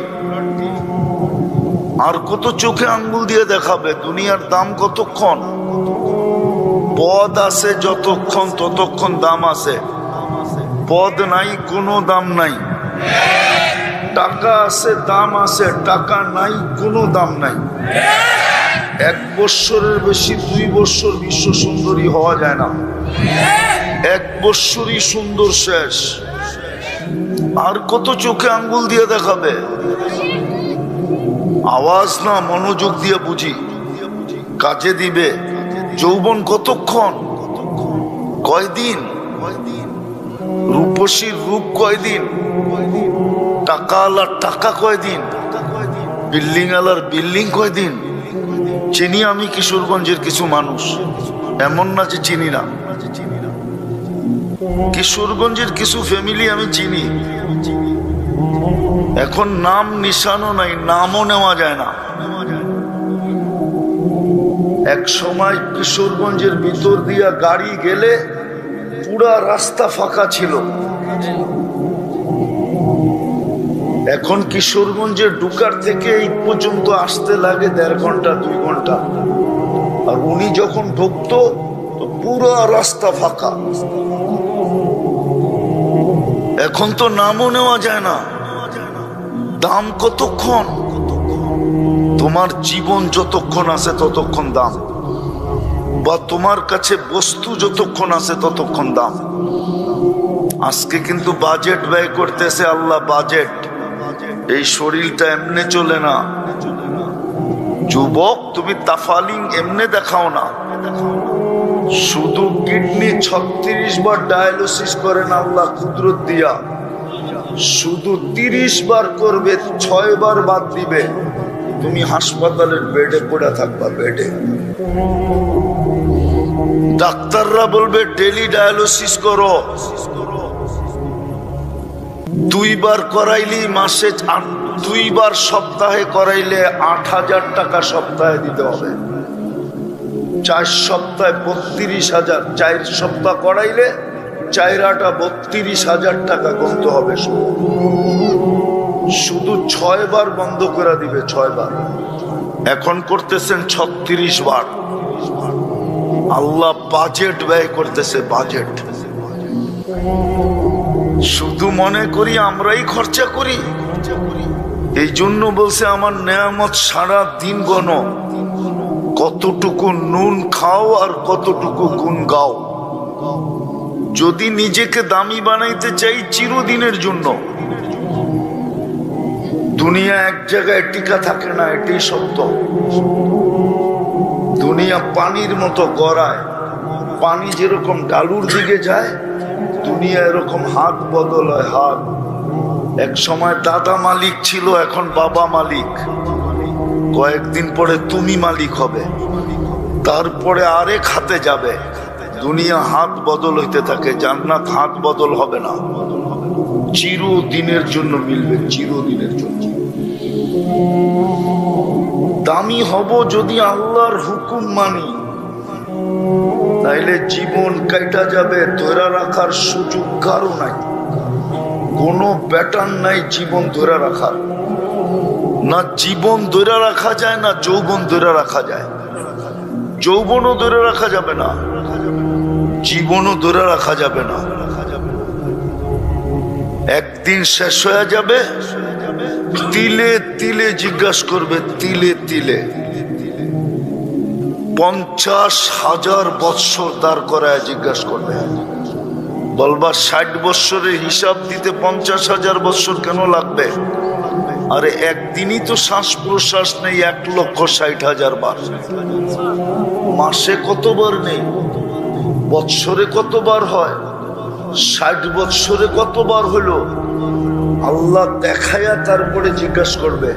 আর কত চোখে আঙ্গুল দিয়ে দেখাবে? দুনিয়ার দাম কতক্ষণ? পদ আছে যতক্ষণ ততক্ষণ দাম আছে, পদ নাই কোনো দাম নাই। টাকা আছে দাম আছে, টাকা নাই কোনো দাম নাই। 1 বৎসরের বেশি 2 বৎসর বিশ্ব সুন্দরী হওয়া যায় না। 1 বৎসরই সুন্দর শেষ। আর কত চোখে আঙ্গুল দিয়ে দেখাবে? আওয়াজ না, মনোযোগ দিয়ে বুঝি, কাজে দিবে। যৌবন কতক্ষণ? কয়দিন? রূপসীর রূপ কয়দিন? টাকা আলার টাকা কয়দিন? বিল্ডিং আলার বিল্ডিং কয়দিন? চিনি আমি কিশোরগঞ্জের কিছু মানুষ, এমন না যে চিনি না। কিশোরগঞ্জের কিছু ফ্যামিলি আমি চিনি, এখন নাম নিশানও নাই, নামও নেওয়া যায় না। এক সময় কিশোরগঞ্জের ভিতর দিয়া গাড়ি গেলে পুরা রাস্তা ফাঁকা ছিল। এখন কিশোরগঞ্জের ঢুকার থেকে এই পর্যন্ত আসতে লাগে 1.5 ঘন্টা 2 ঘন্টা। আর উনি যখন ঢুকতো তো পুরো রাস্তা ফাঁকা। এখন তো নামও নেওয়া যায় না। দাম কতক্ষণ? তোমার জীবন যতক্ষণ আছে ততক্ষণ দাম, বা তোমার কাছে বস্তু যতক্ষণ আছে ততক্ষণ দাম। আজকে কিন্তু বাজেট ব্যয় করতেছে আল্লাহ, বাজেট। এই শরীরটা এমনি চলে না। যুবক, তুমি তাফালিং এমনি দেখাও না। শুধু কিডনি 36 বার ডায়ালিসিস করেন আল্লাহ কুদরত দিয়া। শুধু 30 বার করবে, 6 বার বাদ দিবে, তুমি হাসপাতালের বেডে পড়ে থাকবা, বেডে। ডাক্তাররা বলবে ডেলি ডায়ালিসিস করো। 2 বার করাইলি মাসে, 2 বার সপ্তাহে করাইলে 8,000 টাকা সপ্তাহে দিতে হবে। 4 সপ্তাহে 32,000, 4 সপ্তাহ করাইলে 4 32,000 টাকা গুনতে হবে। শুধু 6 বার বন্ধ করে দিবে, 6 বার। এখন করতেছেন 36 বার। আল্লাহ বাজেট ব্যয় করতেছে, বাজেট। শুধু মনে করি আমরাই খরচা করি। এই জন্য বলছে আমার নেয়ামত সারা দিন গণো, কতটুকু নুন খাও আর কতটুকু গুণ গাও। যদি নিজেকে দামি বানাইতে চাই চিরদিনের জন্য, দুনিয়া এক জায়গায় টিকা থাকে না, এটাই সত্য। দুনিয়া পানির মতো গড়ায়। পানি যেরকম ডালুর দিকে যায়, দুনিয়া এরকম হাত বদল হয়, হাত। এক সময় দাদা মালিক ছিল, এখন বাবা মালিক। কয়েকদিন পরে তুমি মালিক হবে, তারপরে আরেক হাতে যাবে। দুনিয়া হাত বদল হইতে থাকে, জান্নাত হাত বদল হবে না, চিরদিনের জন্য মিলবে, চিরদিনের জন্য। দামি হব যদি আল্লাহর হুকুম মানি, তাইলে জীবন কাইটা যাবে, ধরে রাখার সুযোগ কারো নাই। কোনো প্যাটার্ন নাই জীবন ধরে রাখার। না জীবন ধরে রাখা যায়, না যৌবন ধরে রাখা যায়। যৌবনও ধরে রাখা যাবে না, জীবনও ধরে রাখা যাবে না। একদিন শেষ হয়ে যাবে। তিলে তিলে জিজ্ঞাসা করবে, তিলে তিলে। 50,000 বৎসর দাঁড় করায় জিজ্ঞাসা করবে। বলবা 60 বৎসরের হিসাব দিতে 50,000 বৎসর কেন লাগবে? আরে একদিনই তো শ্বাস প্রশ্বাস নেই 1,60,000 বার। মাসে কতবার নেই? বৎসরে কতবার হয়? 60 বৎসরে কতবার হলো? আল্লাহ দেখায়া তারপরে জিজ্ঞাসা করবে।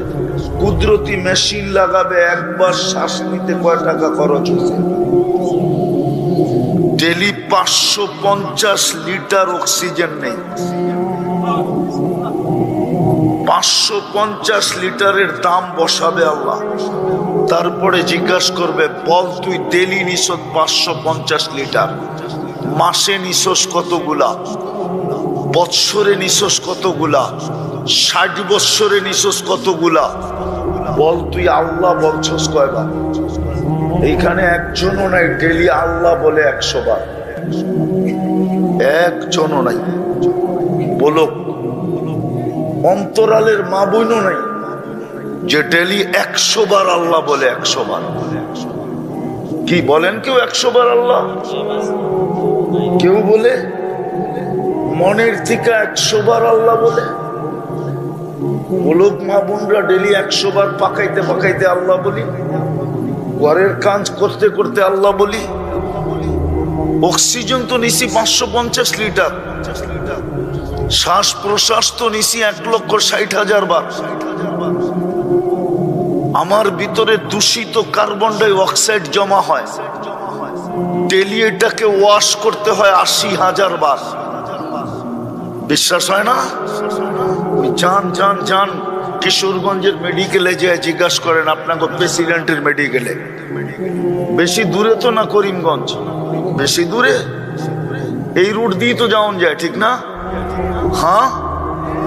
কুদরতি মেশিন লাগাবে, একবার শ্বাস নিতে কয় টাকা খরচ হয়েছে? ডেলি 550 লিটার অক্সিজেন নেই। 550 লিটারের দাম বসাবে আল্লাহ। তারপরে জিজ্ঞাসা করবে, বল তুই ডেলি নিছস 550 লিটার, মাসে নিছস কতগুলা, বৎসরে নিছস কতগুলা, 60 বৎসরে নিছস কতগুলা? বল তুই আল্লাহ বলছস কয়বার? এইখানে একজনও নাই ডেলি আল্লাহ বলে 100 বার, একজনও নাই। বলো অন্তরালের মা বোনও নাই যে ডেলি 100 বার আল্লাহ বলে, 100 বার। কি বলেন কেউ 100 বার আল্লাহ? কেউ বলে মনের থেকে 100 বার আল্লাহ বলে? বলুক মা বোনরা ডেলি 100 বার পাকাইতে পাকাইতে আল্লাহ বলি, ঘরের কাজ করতে করতে আল্লাহ বলি। অক্সিজেন তো নিছি 550 লিটার, শ্বাস প্রশ্বাস তো নিছি 1,60,000 বার। আমার ভিতরে দূষিত কার্বন ডাই অক্সাইড জমা হয়, ডেলি এটাকে ওয়াশ করতে হয় 80,000 বার। বিশ্বাস হয় না? যান যান যান কিশোরগঞ্জের মেডিকেলে যে জিজ্ঞাসা করেন আপনাকে প্রেসিডেন্টের মেডিকেলে। বেশি দূরে তো না করিমগঞ্জ, বেশি দূরে এই রুট দিয়ে তো যাওয়া যায়, ঠিক না? হ্যাঁ,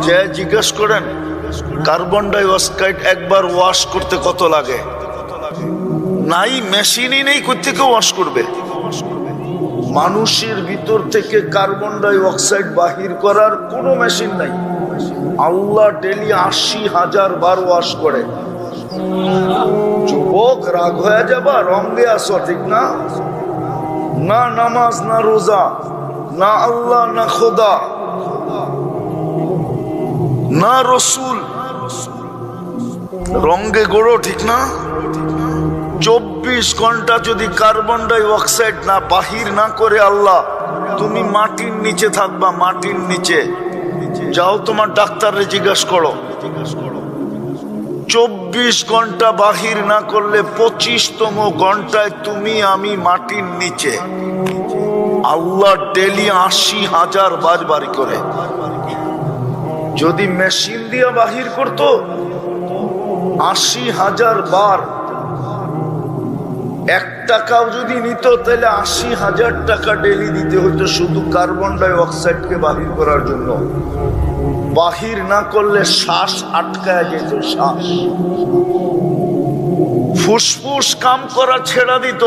যে জিজ্ঞাস করেন কার্বন ডাই অক্সাইড একবার ওয়াশ করতে কত লাগে? নাই, মেশিনই নেই, কোত্থেকে ওয়াশ করবে? মানুষের ভিতর থেকে কার্বন ডাই অক্সাইড বাহির করার কোনো মেশিন নাই। আল্লাহ ডেলি 80,000 বার ওয়াশ করে। যুবক, রাগ হয়ে যাবা, রঙে আসো, ঠিক না? না নামাজ, না রোজা, না আল্লাহ, না খোদা, না রসুল, রঙে গড়ো, ঠিক না? 24 ঘন্টা যদি কার্বন ডাই অক্সাইড না বাহির না করে আল্লাহ, তুমি মাটির নিচে থাকবা, মাটির নিচে। যাও তোমার ডাক্তারে জিজ্ঞাসা করো, 24 ঘন্টা বাহির না করলে 25তম ঘন্টায় তুমি আমি মাটির নিচে। আল্লাহ ডেলি 80,000 বার বাড়ি করে। যদি মেশিন দিয়া বাহির করতো 80,000 বার, 1 টাকাও যদি নিত তাহলে 80,000 টাকা ডেলি দিতে হতো শুধু কার্বন ডাই অক্সাইডকে বাহির করার জন্য। বাহির না করলে শ্বাস আটকায় যেত, শ্বাস, ফুসফুস কাম করা ছেড়া দিত,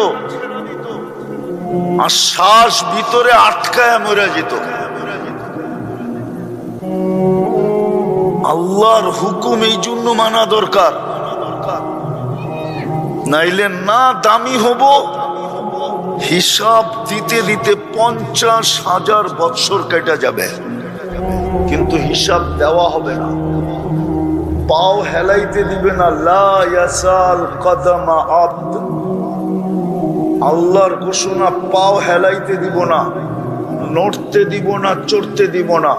আর শ্বাস ভিতরে আটকায় মরে যেত। আল্লাহর হুকুম এই জন্য মানা দরকার, নাইলে না দামি হব, হিসাব দিতে দিতে 50,000 বৎসর কেটে যাবে, কিন্তু হিসাব দেওয়া হবে না। পাও হেলাইতে দিবে না। লা ইয়াসাল কদমা আব্দ, আল্লাহর ঘোষণা, পাও হেলাইতে দিব না, নড়তে দিব না, চড়তে দিব না,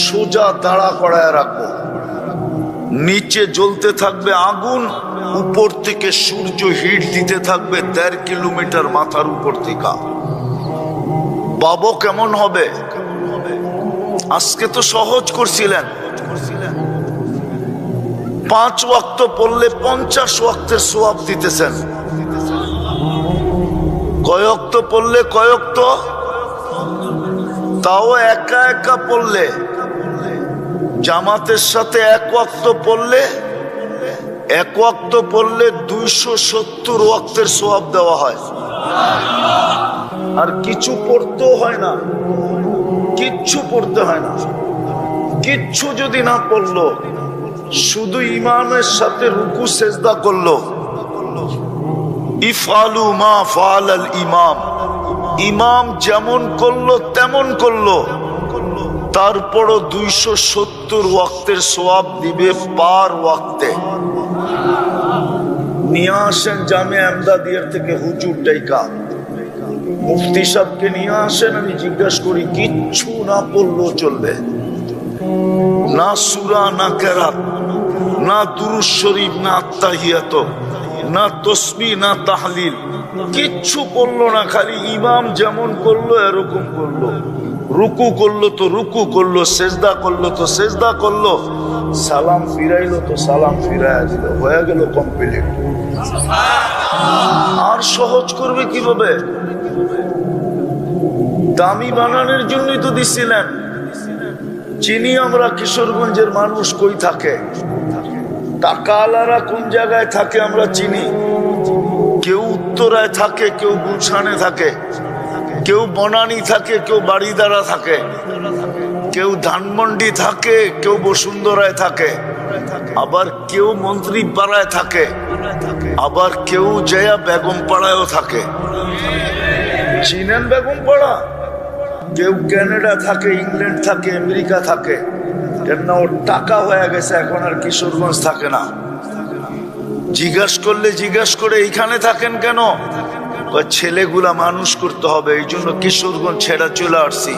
সোজা দাঁড়া করায় রাখবো। নিচে জ্বলতে থাকবে আগুন, উপর থেকে সূর্য হিট দিতে থাকবে 1.5 কিলোমিটার মাথার উপর থেকে। বাবু কেমন হবে? আজকে তো সহজ করছিলেন, 5 ওয়াক্ত পড়লে 50 ওয়াক্তের সওয়াব দিতেছেন। কয়ক্ত পড়লে কয়ক্ত? তাও একা একা পড়লে, জামাতের সাথে 1 ওয়াক্ত পড়লে, 1 ওয়াক্ত পড়লে 270 ওয়াক্তের সওয়াব দেওয়া হয়। আর কিছু পড়তেও হয় না, কিচ্ছু পড়তে হয় না। কিচ্ছু যদি না পড়লো, শুধু ইমামের সাথে রুকু সেজদা করলো, ইফআলু মা ফাআলাল ইমাম, ইমাম যেমন করলো তেমন করলো, তারপরও 270 ওয়াক্তের সওয়াব দিবে পার ওয়াক্তে। নিয়ে আসেন জামে আমদাদিয়ার থেকে হুজুর টাইকা, মুফতি সাহেবকে নিয়ে আসেন, আমি জিজ্ঞাসা করি কিচ্ছু না পড়লেও চলবে, না সূরা, না কেরাত, না দুরূদ শরীফ, না আত্তাহিয়াত, না তাসবিহ, না তাহলিল, কিচ্ছু পড়লো না, খালি ইমাম যেমন করলো এরকম করলো। রুকু করলো তো রুকু করলো, সেজদা করলো তো সেজদা করলো, সালাম ফিরাইলো তো সালাম ফিরাইয়া দিল, হয়ে গেল কমপ্লিট। আর সহজ করবে কিভাবে? দামি বানানোর জন্যই তো দিছিলেন। চিনি আমরা কিশোরগঞ্জের মানুষ কই থাকে, টাকাওয়ালারা কোন জায়গায় থাকে আমরা চিনি। কেউ উত্তরায় থাকে, কেউ গুলশানে থাকে, কেউ বনানী থাকে, কেউ বাড়িদারা থাকে, কেউ ধানমন্ডি থাকে, কেউ বসুন্ধরায় থাকে, আবার কেউ মন্ত্রী পাড়ায় থাকে, আবার কেউ জয়া বেগম পাড়ায়ও থাকে। চিনেন বেগম পাড়া? কেউ কানাডা থাকে, ইংল্যান্ড থাকে, আমেরিকা থাকে, কেননা ওর টাকা হয়ে গেছে, এখন আর কিশোরগঞ্জ থাকে না। জিজ্ঞাস করলে জিজ্ঞাস করে এইখানে থাকেন কেন? ছেলেগুলা মানুষ করতে হবে, এই জন্য কিশোরগঞ্জ ছেড়া চলে আসছি।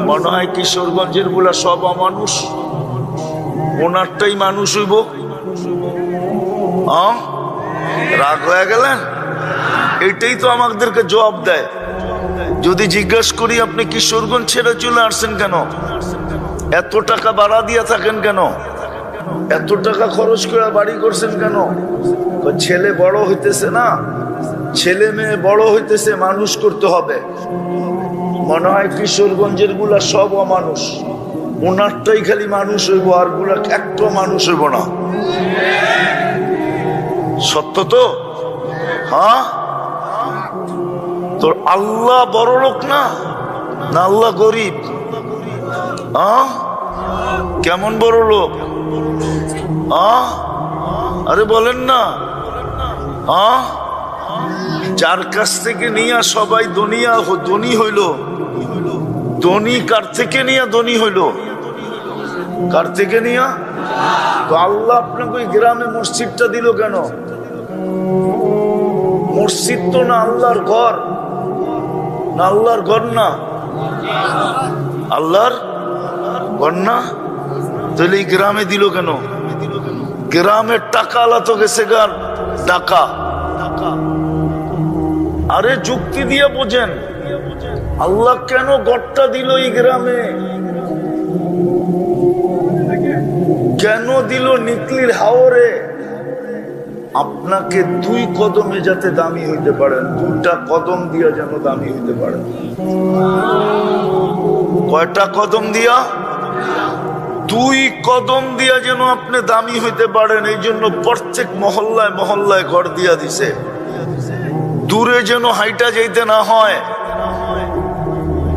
মনে হয় কিশোরগঞ্জের গুলা সব অমানুষ, ওনারটাই মানুষ হইব। রাগ হয়ে গেলেন? এটাই তো আমাদেরকে জবাব দেয়। যদি জিজ্ঞাসা করি আপনি কিশোরগঞ্জ ছেড়ে চলে আসছেন কেন, এত টাকা ভাড়া দিয়া থাকেন কেন, এত টাকা খরচ করে বাড়ি করছেন কেন, ছেলে বড় হইতেছে না, ছেলে মেয়ে বড় হইতেছে, মানুষ করতে হবে। মনে হয় কিশোরগঞ্জের গুলা সব অমানুষ, ওনারটাই খালি মানুষ হইব, আর গুলা একটা মানুষ হইব না। সত্য তো? হ্যাঁ। তোর আল্লাহ বড় লোক না, না আল্লাহ গরিব? হ্যাঁ, কেমন বড় লোক? হ্যাঁ, আরে বলেন না। হ্যাঁ, যার কাছ থেকে নিয়ে সবাই ধনী হইল, ধনী কার থেকে নিয়ে ধনী হইল? কার থেকে নিয়ে? তো আল্লাহ আপনাকে ওই গ্রামে মসজিদটা দিল কেন? মসজিদ তো না আল্লাহর ঘর, না আল্লাহর ঘর না, আল্লাহর ঘর না, তাহলে এই গ্রামে দিল কেন? গ্রামের টাকা আলা তো গেছে গান টাকা। আরে যুক্তি দিয়ে বোঝেন, আল্লাহ কেন গড়টা দিল এই গ্রামে? কেন দিল নিকলির হাওরে? আপনাকে 2 কদমে যাতে দামি হইতে পারেন, 2টা কদম দিয়া যেন দামি হইতে পারেন। কয়টা কদম দিয়া? 2 কদম দিয়া যেন আপনি দামি হইতে পারেন। এই জন্য প্রত্যেক মহল্লায় মহল্লায় ঘর দিয়া দিছে, দূরে যেন হাইটা যাইতে না হয়।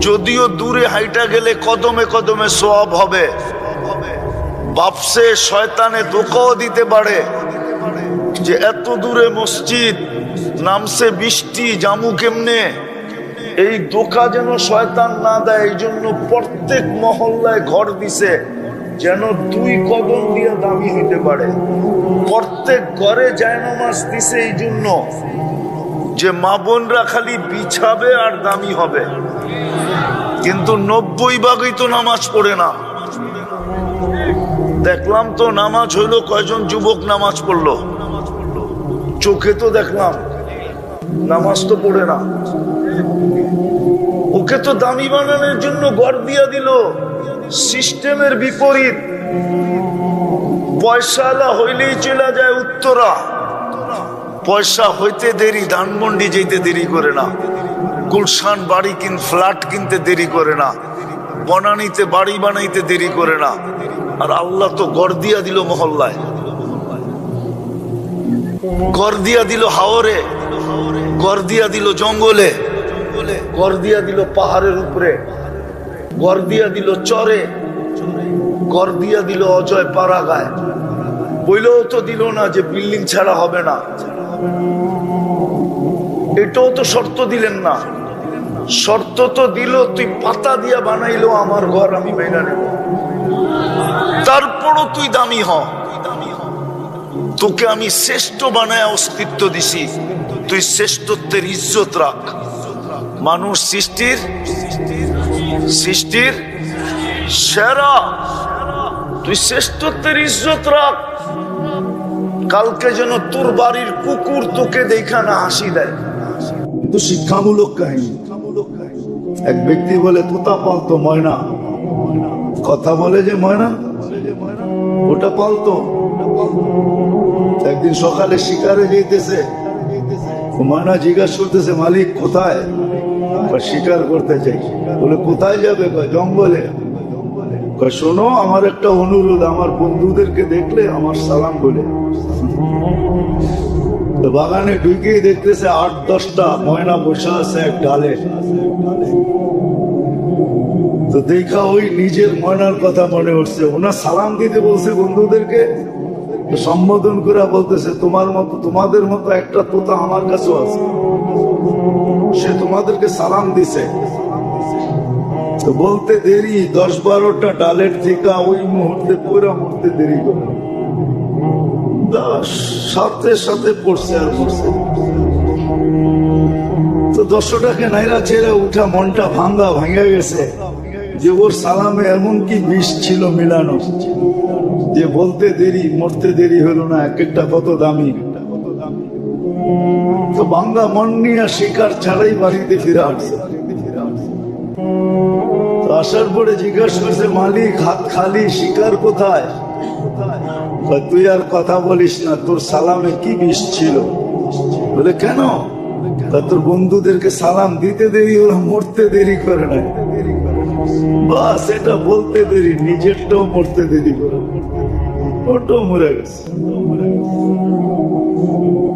যদিও দূরে হাইটা গেলে কদমে কদমে সওয়াব হবে, বাপসে শয়তানে ধোঁকাও দিতে পারে যে এত দূরে মসজিদ, নামছে বৃষ্টি, জামু কেমনে, এই ধোঁকা যেন শয়তান না দেয়। এই জন্য প্রত্যেক মহল্লায় ঘর দিছে যেন 2 কদম দিয়ে দামি হইতে পারে। প্রত্যেক ঘরে জায়নামাজ দিছে এই জন্য যে মা বোনরা খালি বিছাবে আর দামি হবে। কিন্তু 90% তো নামাজ পড়ে না। দেখলাম তো নামাজ হইলো কয়জন যুবক নামাজ পড়লো, চোখে তো দেখলাম, নামাজ তো পড়ে না। ওকে তো দামি বানানোর জন্য ঘর দিয়া দিল, সিস্টেমের বিপরীত। পয়সাওয়ালা হইলেই চলে যায় উত্তরা, পয়সা হইতে দেরি, ধানমন্ডি যেতে দেরি করে না, গুলশান বাড়ি ফ্ল্যাট কিনতে দেরি করে না, বনানীতে বাড়ি বানাইতে দেরি করে না। আর আল্লাহ তো ঘর দিয়া দিল মহল্লায়, ঘর দিয়া দিল হাওরে, ঘর দিয়া দিল জঙ্গলে, ঘর দিয়া দিল পাহাড়ের উপরে, ঘর দিয়া দিল চরে, ঘর দিয়া দিল অজয় পাড়াগায়। বইলেও তো দিল না যে বিল্ডিং ছাড়া হবে না, এটাও তো শর্ত দিলেন না। শর্ত তো দিল তুই পাতা দিয়া বানাইলো আমার ঘর, আমি মেনে নেব, তারপরও তুই দামি হ, তোকে আমি শ্রেষ্ঠ বানায় অস্তিত্ব দিছি, তুই শ্রেষ্ঠত্বের ইজ্জত রাখ। মানুষ সৃষ্টির সেরা, তুই শ্রেষ্ঠত্বের ইজ্জত রাখ। কালকে যেন তোর বাড়ির কুকুর তোকে দেখা না হাসি দেয়। কিন্তু শিক্ষামূলক কাহিনী। এক ব্যক্তি বলে তোতা পালতো ময়না, কথা বলে যে ময়না ওটা পালতো। একদিন সকালে শিকারে যেতেছে, ময়না জিজ্ঞাসা করতেছে মালিক কোথায়? শিকার করতে চাই। বলে কোথায় যাবে? জঙ্গলে। শোনো আমার একটা অনুরোধ, আমার বন্ধুদেরকে দেখলে আমার সালাম বলে। বাগানে ঢুকেই দেখতেছে 8-10টা ময়না বসে আছে এক ডালে। তো দেখা ওই নিজের ময়নার কথা মনে হচ্ছে, ওনার সালাম দিতে বলছে বন্ধুদেরকে, সম্বোধন করে বলতেছে তোমাদের মতো একটা তোতা আমার কাছেও আছে, সে তোমাদেরকে সালাম দিছে। তো বলতে দেরি, 10-12টা ডালের থেকে ওই মুহূর্তে পুরো মুহূর্তে দেরি করে সাথে সাথে পড়ছে আর পড়ছে। তো 10টাকে নাইরা ছেড়ে উঠা মনটা ভাঙা গেছে যে ওর সালামে এমন কি বিষ ছিল মিলানো, যে বলতে দেরি মরতে দেরি হলো না, এক একটা কত দামি। তো ভাঙ্গা মন নিয়ে শিকার ছাড়াই বাড়িতে ফিরে আসছে। আসার পরে জিজ্ঞাসা করছে, মালিক হাত খালি, শিকার কোথায়? তুই আর কথা বলিস না, তোর সালামে কি বিষ ছিল? বলে কেন? তোর বন্ধুদেরকে সালাম দিতে দেরি, ওরা মরতে দেরি করে না, বাস এটা বলতে দেরি, নিজেরটাও মরতে দেরি করে, ওটাও মরে গেছে।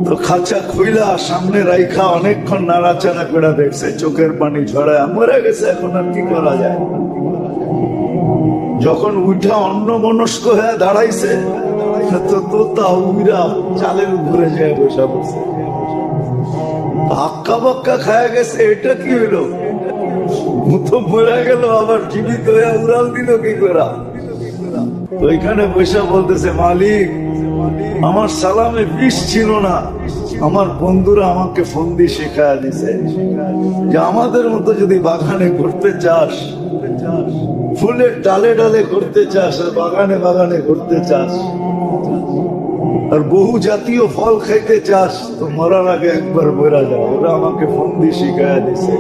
তো খাঁচা খুইলা সামনে রাইখা অনেকক্ষণ নাড়াচাড়া করে দেখছে, চোখের পানি ঝরায়, মরে গেছে, এখন আর কি করা যায়? যখন উঠা অন্য মনস্ক হয়ে দাঁড়াইছে, তো তোতা উইরা চালের উপরে যায় বসা বসে, হাক্কা বাক্কা খায়া গেছে। এটা কি হইলো? তো মরে গেল, আবার জীবিত হয়ে উড়াল দিল কি করা? ওইখানে বসে বলতেছে, মালিক আমার সালামে বিষ ছিল না, আমার বন্ধুরা আমাকে ফন্দি শেখায় দিছে যে আমাদের মতো যদি বাগানে করতে চাস, ফুলের ডালে ডালে করতে চাস, আর বাগানে বাগানে করতে চাস, আর বহু জাতীয় ফল খাইতে চাস, তো মরার আগে একবার মরা যাও। ওরা আমাকে ফন্দি শিখাইয়া দিছে,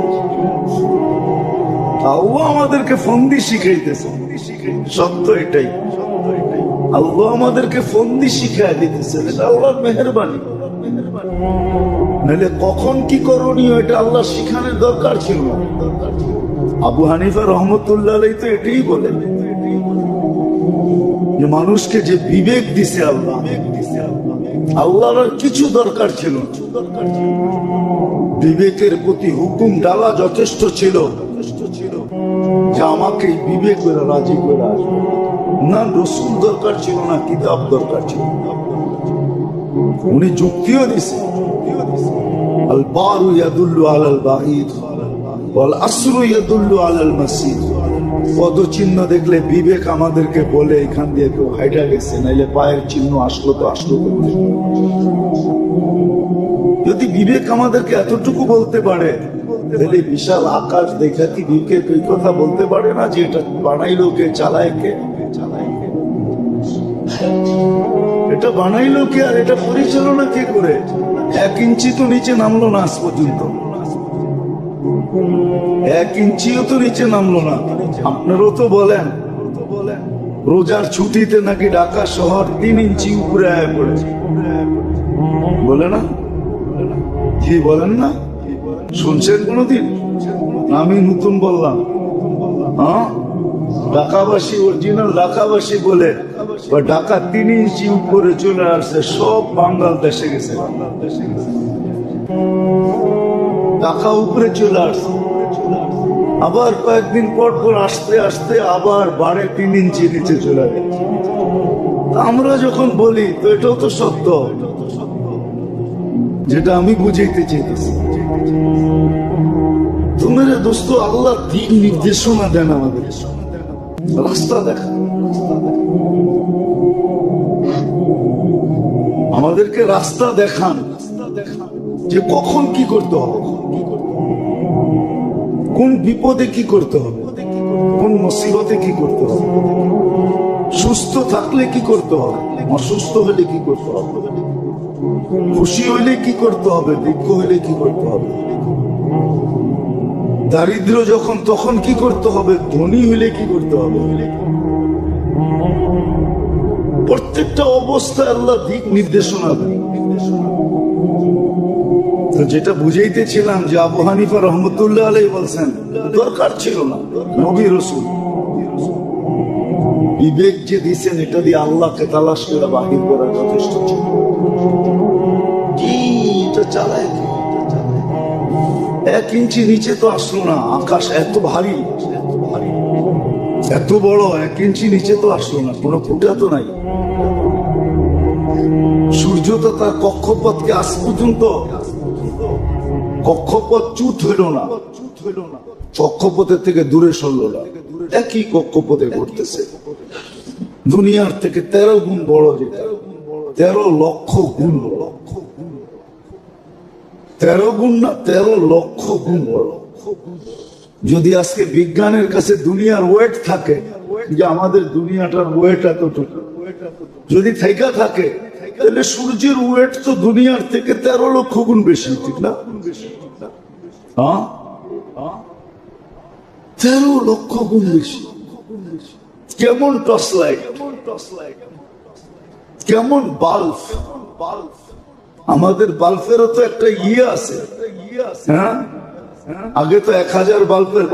ও আমাদেরকে ফন্দি শিখাইতেছে। সত্য এটাই, আল্লাহ আমাদেরকে ফন্দি শিখাই দিতেছে, এটা আল্লাহর মেহেরবানি। নাহলে কখন কি করণীয় এটা আল্লাহ শিখানোর দরকার ছিল। আবু হানিফা রহমতুল্লাহ আলাইহি তো এটাই বলেন যে মানুষকে যে বিবেক দিছে আল্লাহ, আল্লাহর আর কিছু দরকার ছিল না। বিবেকের প্রতি হুকুম ডালা যথেষ্ট ছিল যে আমাকে বিবেক করে রাজি করে আসবে, না রসুল দরকার ছিল না, কিতাব দরকার ছিল। উনি যুক্তিও দিছে, আল বারু ইয়াদুল্লু আলাল বাঈদ ওয়াল আসরু ইয়াদুল্লু আলাল মাসির। পদচিহ্ন দেখলে বিবেক আমাদেরকে বলে এখান দিয়ে কেউ হাইটা গেছে, নাইলে পায়ের চিহ্ন আসলো তো আসলো। যদি বিবেক আমাদেরকে এতটুকু বলতে পারে, তাহলে বিশাল আকাশ দেখা কি বিবেক এই কথা বলতে পারে না যে এটা বানাইলো কে, চালায় কে? এটা বানাইলো কে আর এটা পরিচালনা কে করে? 1 ইঞ্চি তো নিচে নামলো না আজ পর্যন্ত, 1 ইঞ্চিও তো নিচে নামলো না। আপনারও তো বলেন রোজার ছুটিতে নাকি ঢাকা শহর 3 ইঞ্চি উপরে আয়া পড়েছে, বলে না? কি বলেন না? শুনছেন কোনদিন? আমি নতুন বললাম? হ্যাঁ, ঢাকাবাসী, অরিজিনাল ঢাকাবাসী বলে ঢাকা 3 ইঞ্চি উপরে চলে আসছে, সব বাংলাদেশে গেছে, ঢাকা উপরে চলে আসছে। আবার কয়েকদিন পর পর আসতে আসতে আবার বাড়ে 3 ইঞ্চি নিচে চলে গেছে। আমরা যখন বলি তো এটাও তো সত্য, যেটা আমি বুঝাইতে চাইতেছি। তোমার দোস্ত আল্লাহ দিক নির্দেশনা দেন, আমাদের রাস্তা দেখা, আমাদেরকে রাস্তা দেখান যে কখন কি করতে হবে, কোন বিপদে কি করতে হবে, কোন মুসিবতে কি করতে হবে, সুস্থ থাকলে কি করতে হবে, অসুস্থ হলে কি করতে হবে, খুশি হইলে কি করতে হবে, দুঃখ হইলে কি করতে হবে, দারিদ্র যখন তখন কি করতে হবে, ধনী হইলে কি করতে হবে। প্রত্যেকটা অবস্থায় আল্লাহ দিক নির্দেশনা দেন। তো যেটা বুঝাইতেছিলাম যে আবু হানিফা রহমতুল্লাহ আলাইহি বলছেন দরকার ছিল না, নবী রাসূল বিবেক যে দিয়েছেন এটা দিয়ে আল্লাহকে তালাশ করে বাহির করা যথেষ্ট ছিল। কি এটা চালায়, 1 ইঞ্চি নিচে তো আসলো না, আকাশ এত ভারী, এত বড়, 1 ইঞ্চি নিচে তো আসলো না, কোনো ফুটা তো নাই। সূর্য তো তার কক্ষপথকে আজ পর্যন্ত কক্ষপথ চ্যুত হইল না, কক্ষপথের থেকে দূরে সরল না, একই কক্ষপথে ঘুরতেছে। দুনিয়ার থেকে 13 গুণ বড়, যেটা 13 লক্ষ গুণ বড়, 13 গুণ না 13 লক্ষ গুণ বড়। যদি আজকে বিজ্ঞানের কাছে দুনিয়ার ওয়েট থাকে, যে আমাদের দুনিয়াটার ওয়েট এতটুকু, যদি থাইকা থাকে, তাহলে সূর্যের ওয়েট তো দুনিয়ার থেকে 13 লক্ষ গুণ বেশি, ঠিক না? 13 লক্ষ গুণ বেশি। কেমন টর্চ লাইট, কেমন বাল্ব। আমাদের বাল্বেরও তো একটা ইয়ে আছে, হ্যাঁ? আগে তো 1000 বাল্বের